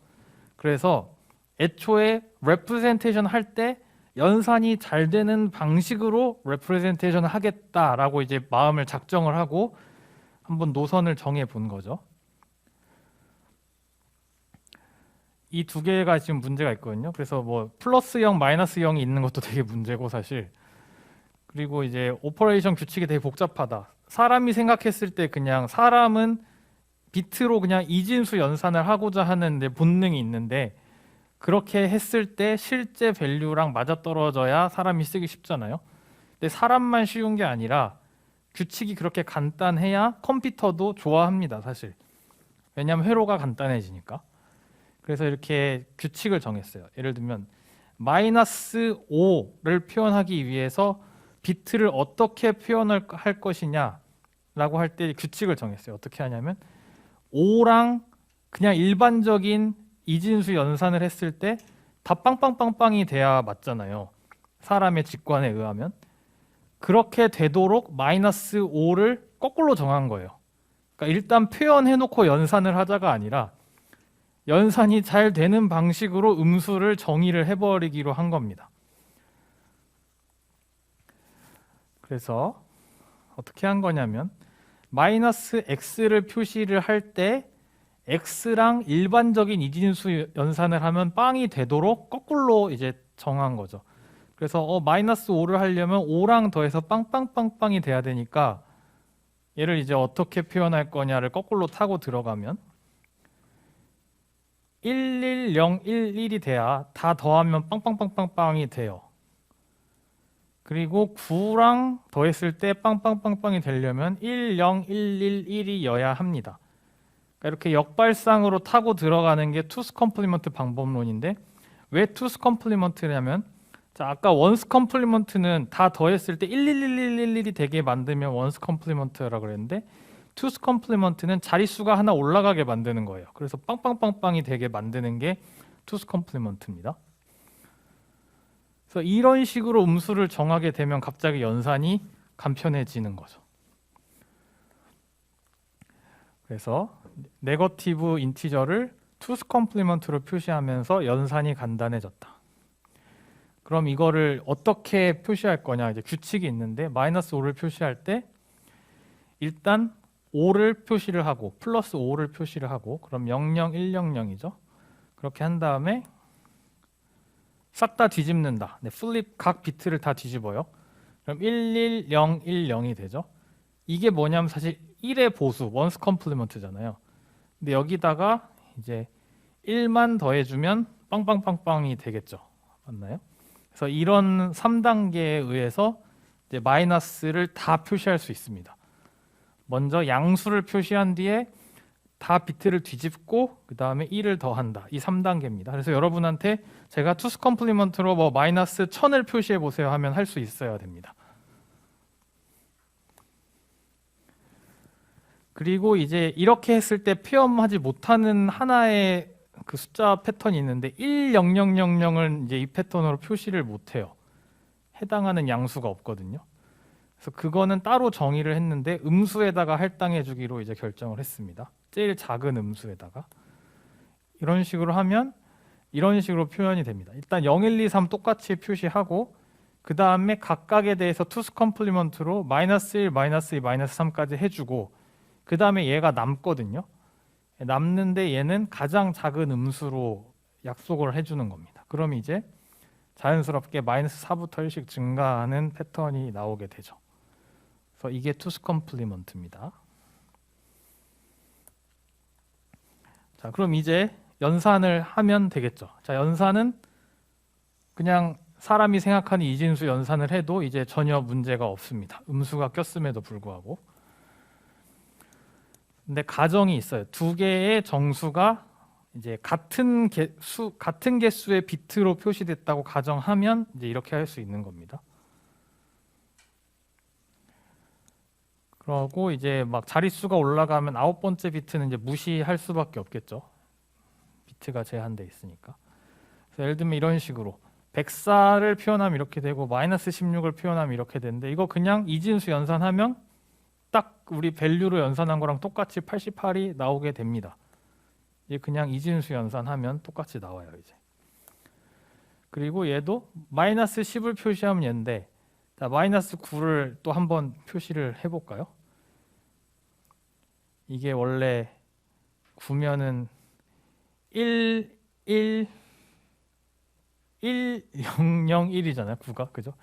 그래서 애초에 레프레젠테이션 할 때 연산이 잘 되는 방식으로 레프레젠테이션을 하겠다라고 이제 마음을 작정을 하고 한번 노선을 정해 본 거죠. 이 두 개가 지금 문제가 있거든요. 그래서 뭐 플러스 0, 마이너스 0이 있는 것도 되게 문제고 사실. 그리고 이제 오퍼레이션 규칙이 되게 복잡하다. 사람이 생각했을 때 그냥 사람은 비트로 그냥 이진수 연산을 하고자 하는 본능이 있는데 그렇게 했을 때 실제 밸류랑 맞아떨어져야 사람이 쓰기 쉽잖아요. 근데 사람만 쉬운 게 아니라 규칙이 그렇게 간단해야 컴퓨터도 좋아합니다, 사실. 왜냐하면 회로가 간단해지니까. 그래서 이렇게 규칙을 정했어요. 예를 들면 마이너스 5를 표현하기 위해서 비트를 어떻게 표현할 것이냐라고 할 때 규칙을 정했어요. 어떻게 하냐면 5랑 그냥 일반적인 이진수 연산을 했을 때 다 빵빵빵빵이 돼야 맞잖아요. 사람의 직관에 의하면. 그렇게 되도록 마이너스 5를 거꾸로 정한 거예요. 그러니까 일단 표현해놓고 연산을 하자가 아니라 연산이 잘 되는 방식으로 음수를 정의를 해버리기로 한 겁니다. 그래서 어떻게 한 거냐면 마이너스 x를 표시를 할 때 x랑 일반적인 이진수 연산을 하면 빵이 되도록 거꾸로 이제 정한 거죠. 그래서 마이너스 5를 하려면 5랑 더해서 빵빵빵빵이 돼야 되니까 얘를 이제 어떻게 표현할 거냐를 거꾸로 타고 들어가면 11011이 돼야 다 더하면 빵빵빵빵빵이 돼요. 그리고 9랑 더했을 때 빵빵빵빵이 되려면 10111이어야 합니다. 그러니까 이렇게 역발상으로 타고 들어가는 게 투스 컴플리먼트 방법론인데, 왜 투스 컴플리먼트냐면, 자, 아까 원스 컴플리먼트는 다 더했을 때 11111이 되게 만들면 원스 컴플리먼트라고 그랬는데, 투스 컴플리먼트는 자릿수가 하나 올라가게 만드는 거예요. 그래서 빵빵빵빵이 되게 만드는 게 투스 컴플리먼트입니다. 그래서 이런 식으로 음수를 정하게 되면 갑자기 연산이 간편해지는 거죠. 그래서 네거티브 인티저를 투스 컴플리먼트로 표시하면서 연산이 간단해졌다. 그럼 이거를 어떻게 표시할 거냐, 이제 규칙이 있는데, 마이너스 5를 표시할 때 일단 5를 표시를 하고 플러스 5를 표시를 하고, 그럼 00100이죠. 그렇게 한 다음에 싹 다 뒤집는다. 네, 플립 각 비트를 다 뒤집어요. 그럼 11010이 되죠. 이게 뭐냐면 사실 1의 보수, 원스 컴플리먼트잖아요. 근데 여기다가 이제 1만 더해주면 빵빵빵빵이 되겠죠. 맞나요? 그래서 이런 3단계에 의해서 이제 마이너스를 다 표시할 수 있습니다. 먼저 양수를 표시한 뒤에 다 비트를 뒤집고 그 다음에 1을 더한다. 이 3단계입니다. 그래서 여러분한테 제가 투스 컴플리먼트로 뭐 마이너스 1000을 표시해 보세요 하면 할 수 있어야 됩니다. 그리고 이제 이렇게 했을 때 표현하지 못하는 하나의 그 숫자 패턴이 있는데, 10000은 이제 이 패턴으로 표시를 못해요. 해당하는 양수가 없거든요. 그래서 그거는 따로 정의를 했는데 음수에다가 할당해 주기로 이제 결정을 했습니다. 제일 작은 음수에다가. 이런 식으로 하면 이런 식으로 표현이 됩니다. 일단 0, 1, 2, 3 똑같이 표시하고, 그 다음에 각각에 대해서 투스 컴플리먼트로 마이너스 1, 마이너스 2, 마이너스 3까지 해주고, 그 다음에 얘가 남거든요. 남는데 얘는 가장 작은 음수로 약속을 해주는 겁니다. 그럼 이제 자연스럽게 마이너스 4부터 1씩 증가하는 패턴이 나오게 되죠. 그래서 이게 투스 컴플리먼트입니다. 자, 그럼 이제 연산을 하면 되겠죠. 자, 연산은 그냥 사람이 생각하는 이진수 연산을 해도 이제 전혀 문제가 없습니다. 음수가 꼈음에도 불구하고. 근데 가정이 있어요. 두 개의 정수가 이제 같은 개수의 비트로 표시됐다고 가정하면 이제 이렇게 할 수 있는 겁니다. 그러고 이제 막 자릿수가 올라가면 9번째 비트는 이제 무시할 수밖에 없겠죠. 비트가 제한돼 있으니까. 그래서 예를 들면 이런 식으로 104를 표현하면 이렇게 되고 마이너스 16을 표현하면 이렇게 되는데, 이거 그냥 이진수 연산하면 딱 우리 밸류로 연산한 거랑 똑같이 88이 나오게 됩니다. 이게 그냥 이진수 연산하면 똑같이 나와요 이제. 그리고 얘도 마이너스 10을 표시하면 얘인데, 자, 마이너스 9를 또 한번 표시를 해볼까요? 이게 원래 9면은 1001이잖아요. 9가 그죠?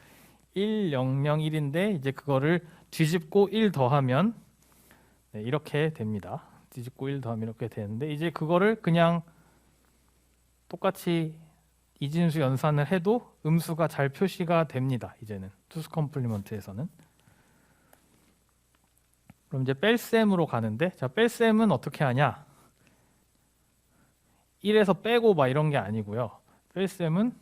1001인데 이제 그거를 뒤집고 1 더하면 네, 이렇게 됩니다. 뒤집고 1 더하면 이렇게 되는데, 이제 그거를 그냥 똑같이 이진수 연산을 해도 음수가 잘 표시가 됩니다. 이제는 투스 컴플리먼트에서는. 그럼 이제 뺄셈으로 가는데, 자, 뺄셈은 어떻게 하냐? 1에서 빼고 막 이런 게 아니고요. 뺄셈은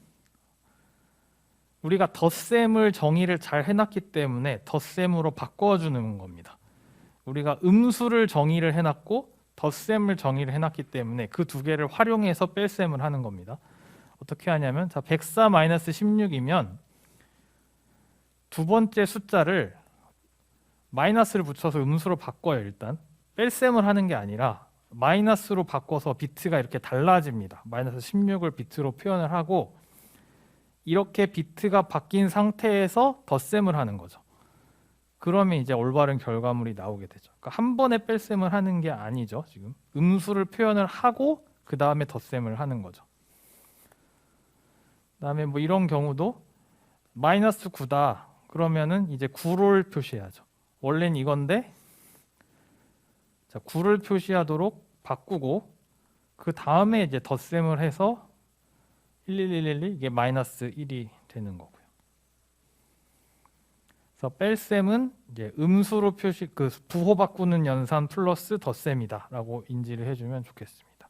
우리가 덧셈을 정의를 잘 해놨기 때문에 덧셈으로 바꿔주는 겁니다. 우리가 음수를 정의를 해놨고 덧셈을 정의를 해놨기 때문에 그 두 개를 활용해서 뺄셈을 하는 겁니다. 어떻게 하냐면, 자, 104-16이면 두 번째 숫자를 마이너스를 붙여서 음수로 바꿔요. 일단 뺄셈을 하는 게 아니라 마이너스로 바꿔서 비트가 이렇게 달라집니다. 마이너스 16을 비트로 표현을 하고, 이렇게 비트가 바뀐 상태에서 덧셈을 하는 거죠. 그러면 이제 올바른 결과물이 나오게 되죠. 그러니까 한 번에 뺄셈을 하는 게 아니죠. 지금 음수를 표현을 하고 그 다음에 덧셈을 하는 거죠. 그다음에 뭐 이런 경우도 마이너스 9다 그러면은 이제 9를 표시해야죠. 원래는 이건데 자, 9를 표시하도록 바꾸고 그 다음에 이제 덧셈을 해서 11111 이게 마이너스 1이 되는 거고요. 그래서 뺄셈은 이제 음수로 표시 그 부호 바꾸는 연산 플러스 덧셈이다라고 인지를 해주면 좋겠습니다.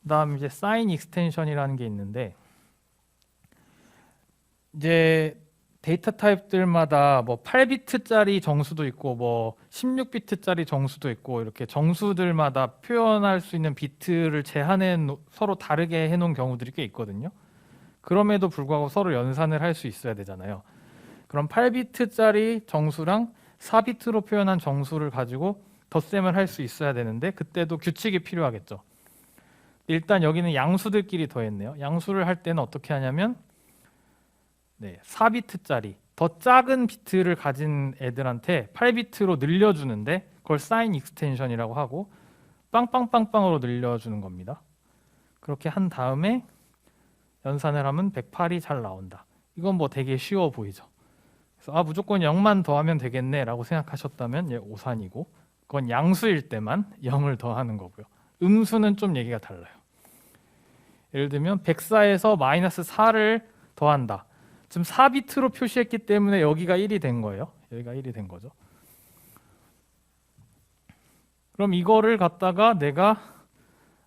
그다음 이제 사인 익스텐션이라는 게 있는데 이제 데이터 타입들마다 뭐 8비트짜리 정수도 있고 뭐 16비트짜리 정수도 있고 이렇게 정수들마다 표현할 수 있는 비트를 제한해 서로 다르게 해놓은 경우들이 꽤 있거든요. 그럼에도 불구하고 서로 연산을 할 수 있어야 되잖아요. 그럼 8비트짜리 정수랑 4비트로 표현한 정수를 가지고 덧셈을 할 수 있어야 되는데 그때도 규칙이 필요하겠죠. 일단 여기는 양수들끼리 더했네요. 양수를 할 때는 어떻게 하냐면 4비트짜리 더 작은 비트를 가진 애들한테 8비트로 늘려주는데 그걸 사인 익스텐션이라고 하고 빵빵빵빵으로 늘려주는 겁니다. 그렇게 한 다음에 연산을 하면 108이 잘 나온다. 이건 뭐 되게 쉬워 보이죠. 그래서 무조건 0만 더하면 되겠네 라고 생각하셨다면 오산이고 그건 양수일 때만 0을 더하는 거고요. 음수는 좀 얘기가 달라요. 예를 들면 104에서 마이너스 4를 더한다. 지금 4비트로 표시했기 때문에 여기가 1이 된 거예요. 여기가 1이 된 거죠. 그럼 이거를 갖다가 내가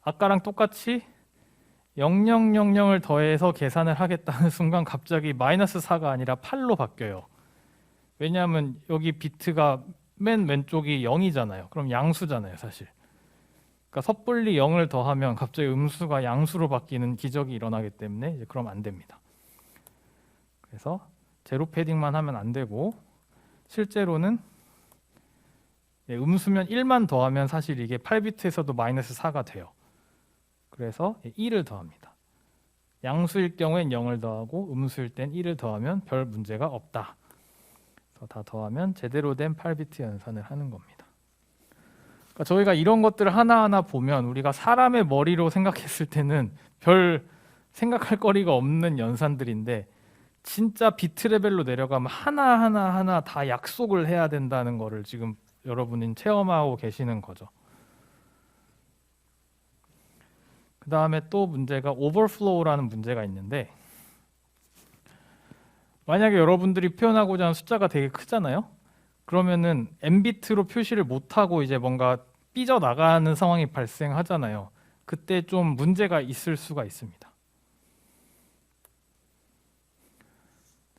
아까랑 똑같이 0000을 더해서 계산을 하겠다는 순간 갑자기 마이너스 4가 아니라 8로 바뀌어요. 왜냐하면 여기 비트가 맨 왼쪽이 0이잖아요. 그럼 양수잖아요, 사실. 그러니까 섣불리 0을 더하면 갑자기 음수가 양수로 바뀌는 기적이 일어나기 때문에 이제 그럼 안 됩니다. 그래서 제로 패딩만 하면 안 되고 실제로는 음수면 1만 더하면 사실 이게 8비트에서도 마이너스 4가 돼요. 그래서 1을 더합니다. 양수일 경우엔 0을 더하고 음수일 땐 1을 더하면 별 문제가 없다. 그래서 다 더하면 제대로 된 8비트 연산을 하는 겁니다. 그러니까 저희가 이런 것들을 하나하나 보면 우리가 사람의 머리로 생각했을 때는 별 생각할 거리가 없는 연산들인데 진짜 비트 레벨로 내려가면 하나하나 다 약속을 해야 된다는 거를 지금 여러분이 체험하고 계시는 거죠. 그 다음에 또 문제가 오버플로우라는 문제가 있는데 만약에 여러분들이 표현하고자 하는 숫자가 되게 크잖아요. 그러면은 n비트로 표시를 못하고 이제 뭔가 삐져나가는 상황이 발생하잖아요. 그때 좀 문제가 있을 수가 있습니다.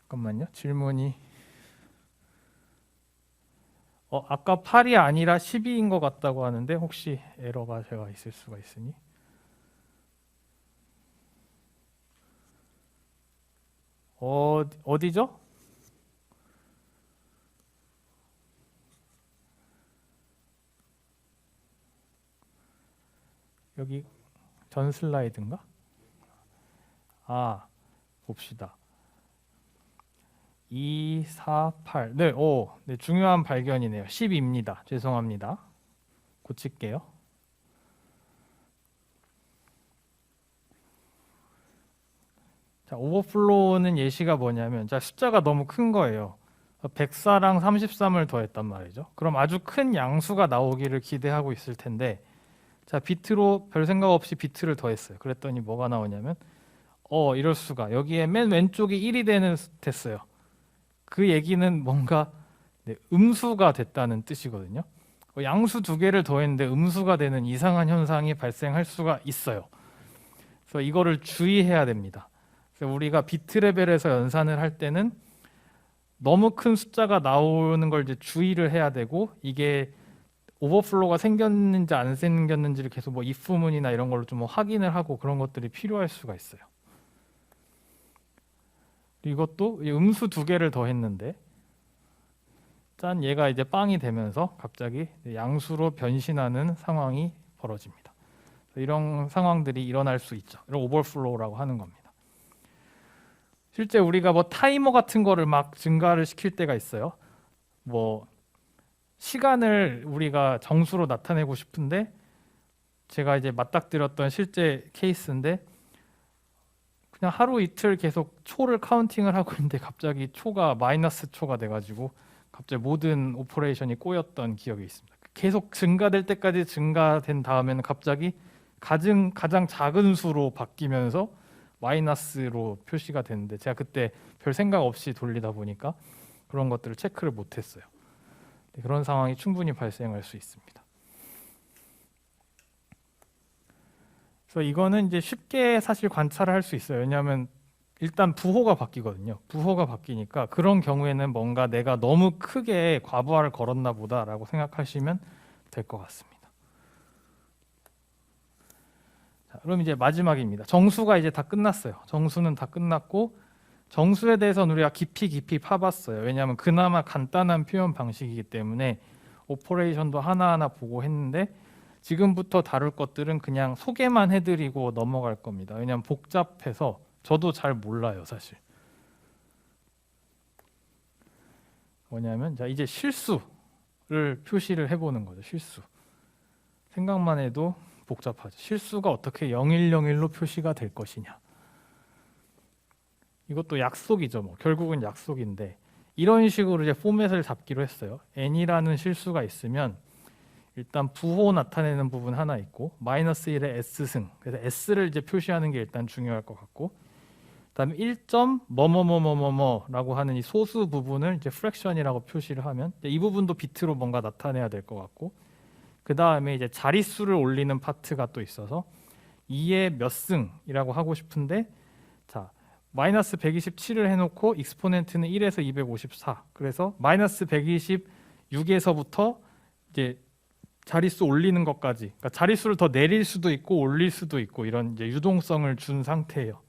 잠깐만요. 질문이 아까 8이 아니라 12인 것 같다고 하는데 혹시 에러가 제가 있을 수가 있으니 어디죠? 여기 전 슬라이드인가? 봅시다. 2, 4, 8. 네, 네, 중요한 발견이네요. 10입니다. 죄송합니다. 고칠게요. 자, 오버플로우는 예시가 뭐냐면 자, 숫자가 너무 큰 거예요. 104랑 33을 더했단 말이죠. 그럼 아주 큰 양수가 나오기를 기대하고 있을 텐데 자, 비트로 별 생각 없이 비트를 더했어요. 그랬더니 뭐가 나오냐면 이럴 수가. 여기에 맨 왼쪽이 1이 됐어요. 그 얘기는 뭔가 음수가 됐다는 뜻이거든요. 양수 두 개를 더했는데 음수가 되는 이상한 현상이 발생할 수가 있어요. 그래서 이거를 주의해야 됩니다. 그래서 우리가 비트 레벨에서 연산을 할 때는 너무 큰 숫자가 나오는 걸 이제 주의를 해야 되고 이게 오버플로우가 생겼는지 안 생겼는지를 계속 뭐 if문이나 이런 걸로 좀 확인을 하고 그런 것들이 필요할 수가 있어요. 이것도 음수 두 개를 더했는데 짠 얘가 이제 빵이 되면서 갑자기 양수로 변신하는 상황이 벌어집니다. 이런 상황들이 일어날 수 있죠. 이런 오버플로우라고 하는 겁니다. 실제 우리가 뭐 타이머 같은 거를 막 증가를 시킬 때가 있어요. 뭐 시간을 우리가 정수로 나타내고 싶은데 제가 이제 맞닥뜨렸던 실제 케이스인데 그냥 하루 이틀 계속 초를 카운팅을 하고 있는데 갑자기 초가 마이너스 초가 돼가지고 갑자기 모든 오퍼레이션이 꼬였던 기억이 있습니다. 계속 증가될 때까지 증가된 다음에는 갑자기 가장 작은 수로 바뀌면서 마이너스로 표시가 됐는데 제가 그때 별 생각 없이 돌리다 보니까 그런 것들을 체크를 못했어요. 그런 상황이 충분히 발생할 수 있습니다. 그래서 이거는 이제 쉽게 사실 관찰을 할 수 있어요. 왜냐하면 일단 부호가 바뀌거든요. 부호가 바뀌니까 그런 경우에는 뭔가 내가 너무 크게 과부하를 걸었나 보다라고 생각하시면 될 것 같습니다. 자, 그럼 이제 마지막입니다. 정수가 이제 다 끝났어요. 정수는 다 끝났고 정수에 대해서는 우리가 깊이 파봤어요. 왜냐하면 그나마 간단한 표현 방식이기 때문에 오퍼레이션도 하나하나 보고 했는데 지금부터 다룰 것들은 그냥 소개만 해드리고 넘어갈 겁니다. 왜냐하면 복잡해서 저도 잘 몰라요, 사실. 뭐냐면 자 이제 실수를 표시를 해보는 거죠. 실수. 생각만 해도 복잡하죠. 실수가 어떻게 0101로 표시가 될 것이냐. 이것도 약속이죠. 뭐 결국은 약속인데 이런 식으로 이제 포맷을 잡기로 했어요. n이라는 실수가 있으면 일단 부호 나타내는 부분 하나 있고 마이너스 1의 s승. 그래서 s를 이제 표시하는 게 일단 중요할 것 같고 그다음에 1점 뭐뭐뭐뭐뭐라고 하는 이 소수 부분을 이제 프랙션이라고 표시를 하면 이 부분도 비트로 뭔가 나타내야 될 것 같고 그 다음에 이제 자릿수를 올리는 파트가 또 있어서 2의 몇 승이라고 하고 싶은데 자 마이너스 127을 해놓고 익스포넨트는 1에서 254 그래서 마이너스 126에서부터 이제 자릿수 올리는 것까지 그러니까 자릿수를 더 내릴 수도 있고 올릴 수도 있고 이런 이제 유동성을 준 상태예요.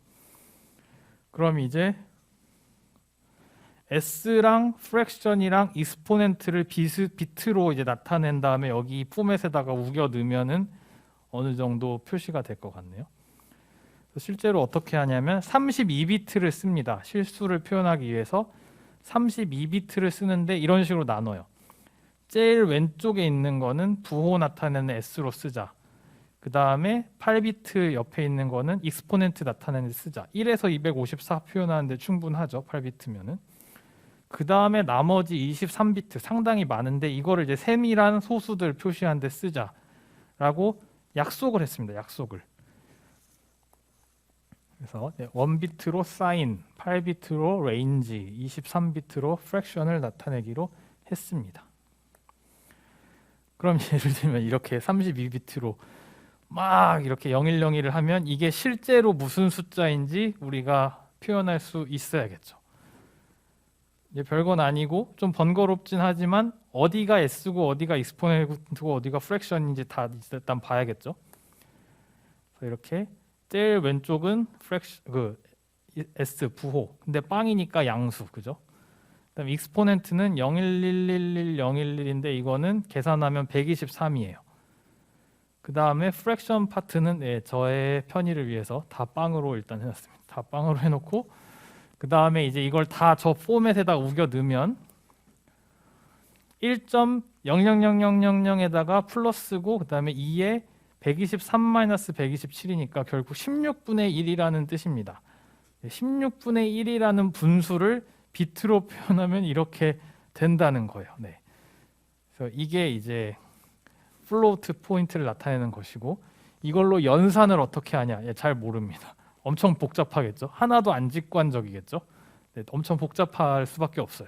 그럼 이제 s랑 프랙션이랑 익스포넨트를 비트로 이제 나타낸 다음에 여기 포맷에다가 우겨 넣으면은 어느 정도 표시가 될 것 같네요. 실제로 어떻게 하냐면 32비트를 씁니다. 실수를 표현하기 위해서 32비트를 쓰는데 이런 식으로 나눠요. 제일 왼쪽에 있는 거는 부호 나타내는 s로 쓰자. 그 다음에 8비트 옆에 있는 거는 익스포넨트 나타내는 데 쓰자. 1에서 254 표현하는데 충분하죠. 8비트면은. 그 다음에 나머지 23비트 상당히 많은데 이거를 이제 세밀한 소수들 표시하는 데 쓰자라고 약속을 했습니다. 약속을. 그래서 1비트로 사인, 8비트로 레인지, 23비트로 프랙션을 나타내기로 했습니다. 그럼 예를 들면 이렇게 32비트로 막 이렇게 0101을 하면 이게 실제로 무슨 숫자인지 우리가 표현할 수 있어야겠죠. 이제 별건 아니고 좀 번거롭진 하지만 어디가 s고 어디가 익스포넨트고 어디가 프랙션인지 다 일단 봐야겠죠. 그래서 이렇게 제일 왼쪽은 s 부호. 근데 빵이니까 양수, 그죠? 그다음 익스포넨트는 011110111인데 이거는 계산하면 123이에요. 그 다음에 프랙션 파트는 저의 편의를 위해서 다 빵으로 일단 해놨습니다. 다 빵으로 해놓고 그 다음에 이제 이걸 다 저 포맷에다 우겨 넣으면 1.000000에다가 플러스고 그 다음에 2에 123-127이니까 결국 16분의 1이라는 뜻입니다. 16분의 1이라는 분수를 비트로 표현하면 이렇게 된다는 거예요. 네. 그래서 이게 이제 플로트 포인트를 나타내는 것이고 이걸로 연산을 어떻게 하냐? 잘 모릅니다. 엄청 복잡하겠죠. 하나도 안 직관적이겠죠. 네, 엄청 복잡할 수밖에 없어요.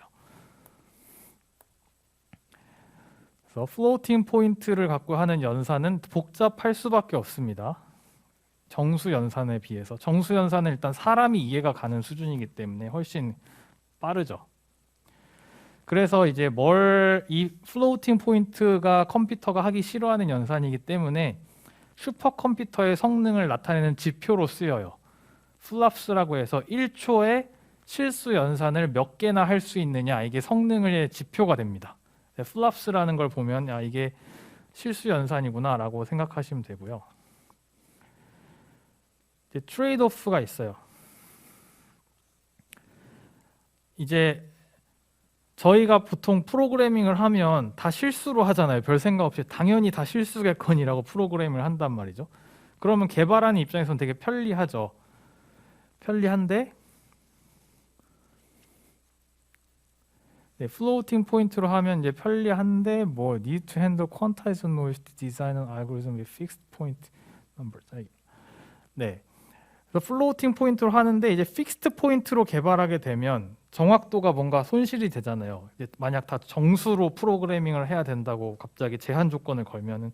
그래서 플로팅 포인트를 갖고 하는 연산은 복잡할 수밖에 없습니다. 정수 연산에 비해서 정수 연산은 일단 사람이 이해가 가는 수준이기 때문에 훨씬 빠르죠. 그래서 이제 이 플로팅 포인트가 컴퓨터가 하기 싫어하는 연산이기 때문에 슈퍼컴퓨터의 성능을 나타내는 지표로 쓰여요. 플랍스라고 해서 1초에 실수 연산을 몇 개나 할 수 있느냐 이게 성능의 지표가 됩니다. 플랍스라는 걸 보면 이게 실수 연산이구나 라고 생각하시면 되고요. 이제 트레이드 오프가 있어요. 이제 저희가 보통 프로그래밍을 하면 다 실수로 하잖아요. 별 생각 없이 당연히 다 실수겠거니라고 프로그래밍을 한단 말이죠. 그러면 개발하는 입장에서는 되게 편리하죠. 편리한데 네, 플로팅 포인트로 하면 이제 편리한데 뭐 need to handle quantized noise to design an algorithm with fixed point numbers. 네. 그래서 플로팅 포인트로 하는데 이제 픽스트 포인트로 개발하게 되면 정확도가 뭔가 손실이 되잖아요. 이제 만약 다 정수로 프로그래밍을 해야 된다고 갑자기 제한 조건을 걸면은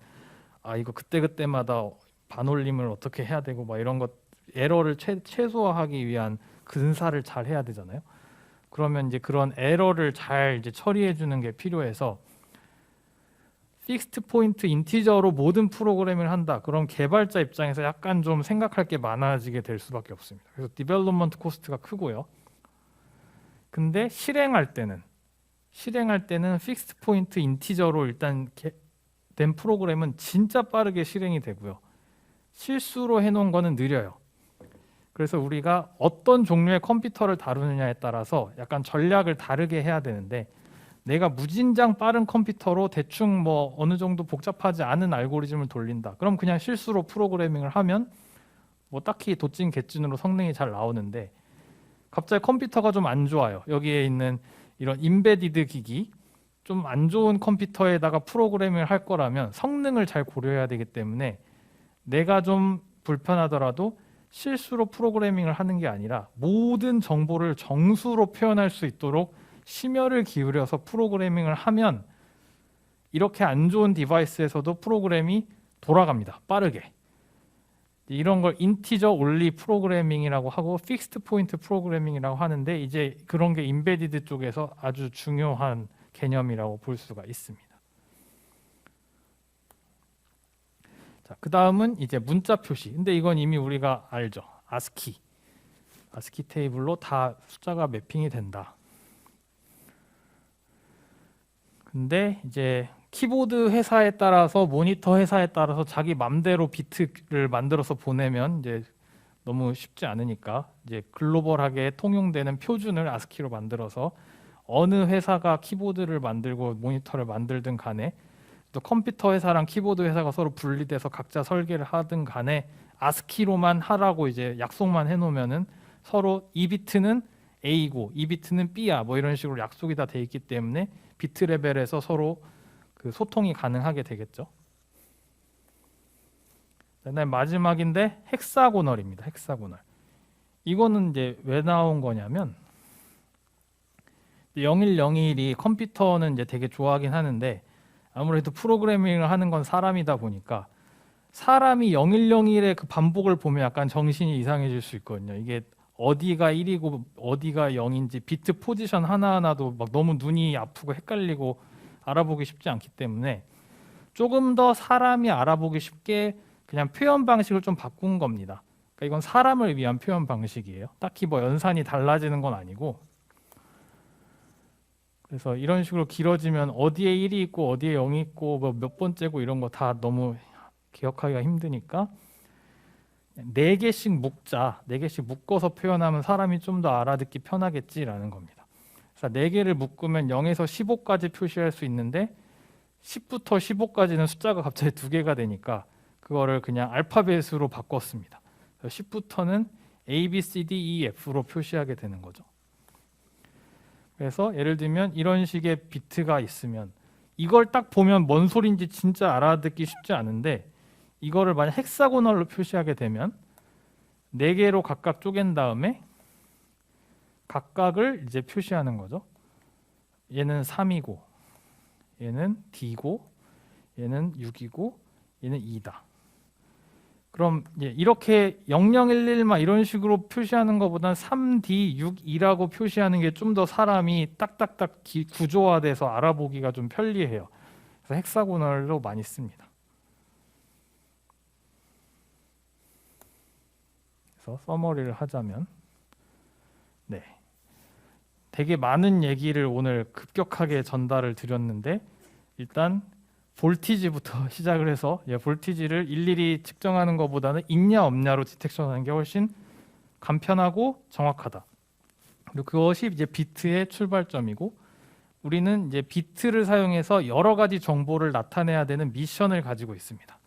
아 이거 그때그때마다 반올림을 어떻게 해야 되고 막 이런 것 에러를 최소화하기 위한 근사를 잘 해야 되잖아요. 그러면 이제 그런 에러를 잘 이제 처리해 주는 게 필요해서 픽스트 포인트 인티저로 모든 프로그래밍을 한다. 그럼 개발자 입장에서 약간 좀 생각할 게 많아지게 될 수밖에 없습니다. 그래서 디벨롭먼트 코스트가 크고요. 근데 실행할 때는 픽스트 포인트 인티저로 일단 된 프로그램은 진짜 빠르게 실행이 되고요. 실수로 해놓은 거는 느려요. 그래서 우리가 어떤 종류의 컴퓨터를 다루느냐에 따라서 약간 전략을 다르게 해야 되는데 내가 무진장 빠른 컴퓨터로 대충 뭐 어느 정도 복잡하지 않은 알고리즘을 돌린다. 그럼 그냥 실수로 프로그래밍을 하면 뭐 딱히 도찐 개찐으로 성능이 잘 나오는데 갑자기 컴퓨터가 좀 안 좋아요. 여기에 있는 이런 임베디드 기기 좀 안 좋은 컴퓨터에다가 프로그래밍을 할 거라면 성능을 잘 고려해야 되기 때문에 내가 좀 불편하더라도 실수로 프로그래밍을 하는 게 아니라 모든 정보를 정수로 표현할 수 있도록 심혈을 기울여서 프로그래밍을 하면 이렇게 안 좋은 디바이스에서도 프로그램이 돌아갑니다. 빠르게. 이런 걸 인티저 올리 프로그래밍이라고 하고 픽스트 포인트 프로그래밍이라고 하는데 이제 그런 게 임베디드 쪽에서 아주 중요한 개념이라고 볼 수가 있습니다. 자, 그 다음은 이제 문자 표시. 근데 이건 이미 우리가 알죠. 아스키 테이블로 다 숫자가 매핑이 된다. 근데 이제 키보드 회사에 따라서 모니터 회사에 따라서 자기 맘대로 비트를 만들어서 보내면 이제 너무 쉽지 않으니까 이제 글로벌하게 통용되는 표준을 아스키로 만들어서 어느 회사가 키보드를 만들고 모니터를 만들든 간에 또 컴퓨터 회사랑 키보드 회사가 서로 분리돼서 각자 설계를 하든 간에 아스키로만 하라고 이제 약속만 해놓으면은 서로 이 비트는 A고 이 비트는 B야 뭐 이런 식으로 약속이 다 돼 있기 때문에 비트 레벨에서 서로 그 소통이 가능하게 되겠죠. 그다음에 마지막인데 헥사고널입니다. 헥사고널. 이거는 이제 왜 나온 거냐면 0101이 컴퓨터는 이제 되게 좋아하긴 하는데 아무래도 프로그래밍을 하는 건 사람이다 보니까 사람이 0101의 그 반복을 보면 약간 정신이 이상해질 수 있거든요. 이게 어디가 1이고 어디가 0인지 비트 포지션 하나하나도 막 너무 눈이 아프고 헷갈리고 알아보기 쉽지 않기 때문에 조금 더 사람이 알아보기 쉽게 그냥 표현 방식을 좀 바꾼 겁니다. 그러니까 이건 사람을 위한 표현 방식이에요. 딱히 뭐 연산이 달라지는 건 아니고 그래서 이런 식으로 길어지면 어디에 1이 있고 어디에 0이 있고 뭐 몇 번째고 이런 거 다 너무 기억하기가 힘드니까 4개씩 묶자. 4개씩 묶어서 표현하면 사람이 좀 더 알아듣기 편하겠지라는 겁니다. 그래서 4개를 묶으면 0에서 15까지 표시할 수 있는데 10부터 15까지는 숫자가 갑자기 2개가 되니까 그거를 그냥 알파벳으로 바꿨습니다. 10부터는 A, B, C, D, E, F로 표시하게 되는 거죠. 그래서 예를 들면 이런 식의 비트가 있으면 이걸 딱 보면 뭔 소리인지 진짜 알아듣기 쉽지 않은데 이거를 만약 헥사고널로 표시하게 되면 4개로 각각 쪼갠 다음에 각각을 이제 표시하는 거죠. 얘는 3이고 얘는 D고 얘는 6이고 얘는 2다. 그럼 이렇게 0011막 이런 식으로 표시하는 것보다는 3D, 6, 2라고 표시하는 게 좀 더 사람이 딱딱딱 구조화돼서 알아보기가 좀 편리해요. 그래서 헥사고널로 많이 씁니다. 그래서 서머리를 하자면 되게 많은 얘기를 오늘 급격하게 전달을 드렸는데 일단 볼티지부터 시작을 해서 볼티지를 일일이 측정하는 것보다는 있냐 없냐로 디텍션하는 게 훨씬 간편하고 정확하다. 그리고 그것이 이제 비트의 출발점이고 우리는 이제 비트를 사용해서 여러 가지 정보를 나타내야 되는 미션을 가지고 있습니다.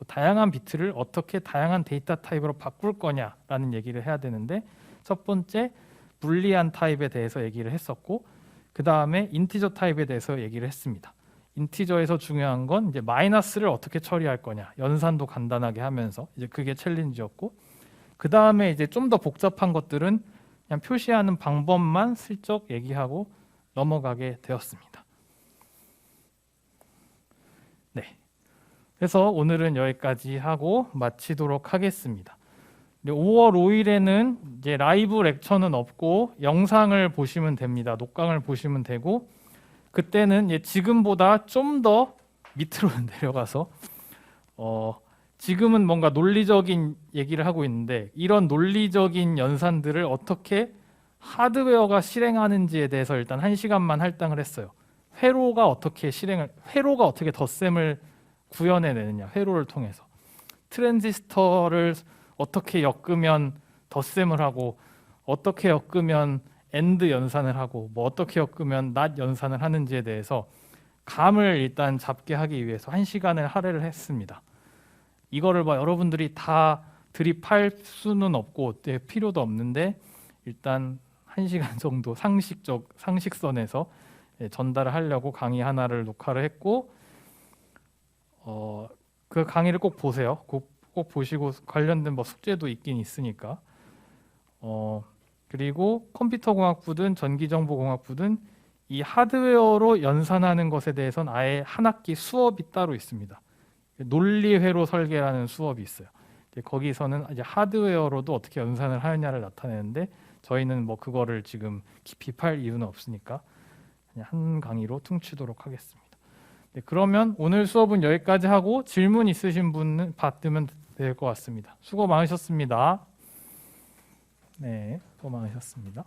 다양한 비트를 어떻게 다양한 데이터 타입으로 바꿀 거냐라는 얘기를 해야 되는데 첫 번째 불리한 타입에 대해서 얘기를 했었고 그 다음에 인티저 타입에 대해서 얘기를 했습니다. 인티저에서 중요한 건 이제 마이너스를 어떻게 처리할 거냐, 연산도 간단하게 하면서 이제 그게 챌린지였고, 그 다음에 이제 좀 더 복잡한 것들은 그냥 표시하는 방법만 슬쩍 얘기하고 넘어가게 되었습니다. 네, 그래서 오늘은 여기까지 하고 마치도록 하겠습니다. 5월 5일에는 이제 라이브 렉처는 없고 영상을 보시면 됩니다. 녹강을 보시면 되고, 그때는 이제 지금보다 좀 더 밑으로 내려가서 지금은 뭔가 논리적인 얘기를 하고 있는데, 이런 논리적인 연산들을 어떻게 하드웨어가 실행하는지에 대해서 일단 1시간만 할당을 했어요. 회로가 어떻게 덧셈을 구현해내느냐, 회로를 통해서 트랜지스터를 어떻게 엮으면 덧셈을 하고, 어떻게 엮으면 AND 연산을 하고, 뭐 어떻게 엮으면 NOT 연산을 하는지에 대해서 감을 일단 잡게 하기 위해서 1시간을 할애를 했습니다. 이거를 여러분들이 다 드립할 수는 없고 필요도 없는데, 일단 1시간 정도 상식선에서 전달을 하려고 강의 하나를 녹화를 했고, 그 강의를 꼭 보세요. 꼭 보시고 관련된 뭐 숙제도 있긴 있으니까. 그리고 컴퓨터공학부든 전기정보공학부든 이 하드웨어로 연산하는 것에 대해서는 아예 한 학기 수업이 따로 있습니다. 논리회로 설계라는 수업이 있어요. 거기서는 이제 하드웨어로도 어떻게 연산을 하느냐를 나타내는데, 저희는 뭐 그거를 지금 깊이 팔 이유는 없으니까 그냥 한 강의로 퉁치도록 하겠습니다. 네, 그러면 오늘 수업은 여기까지 하고 질문 있으신 분은 받으면 될 것 같습니다. 수고 많으셨습니다. 네, 수고 많으셨습니다.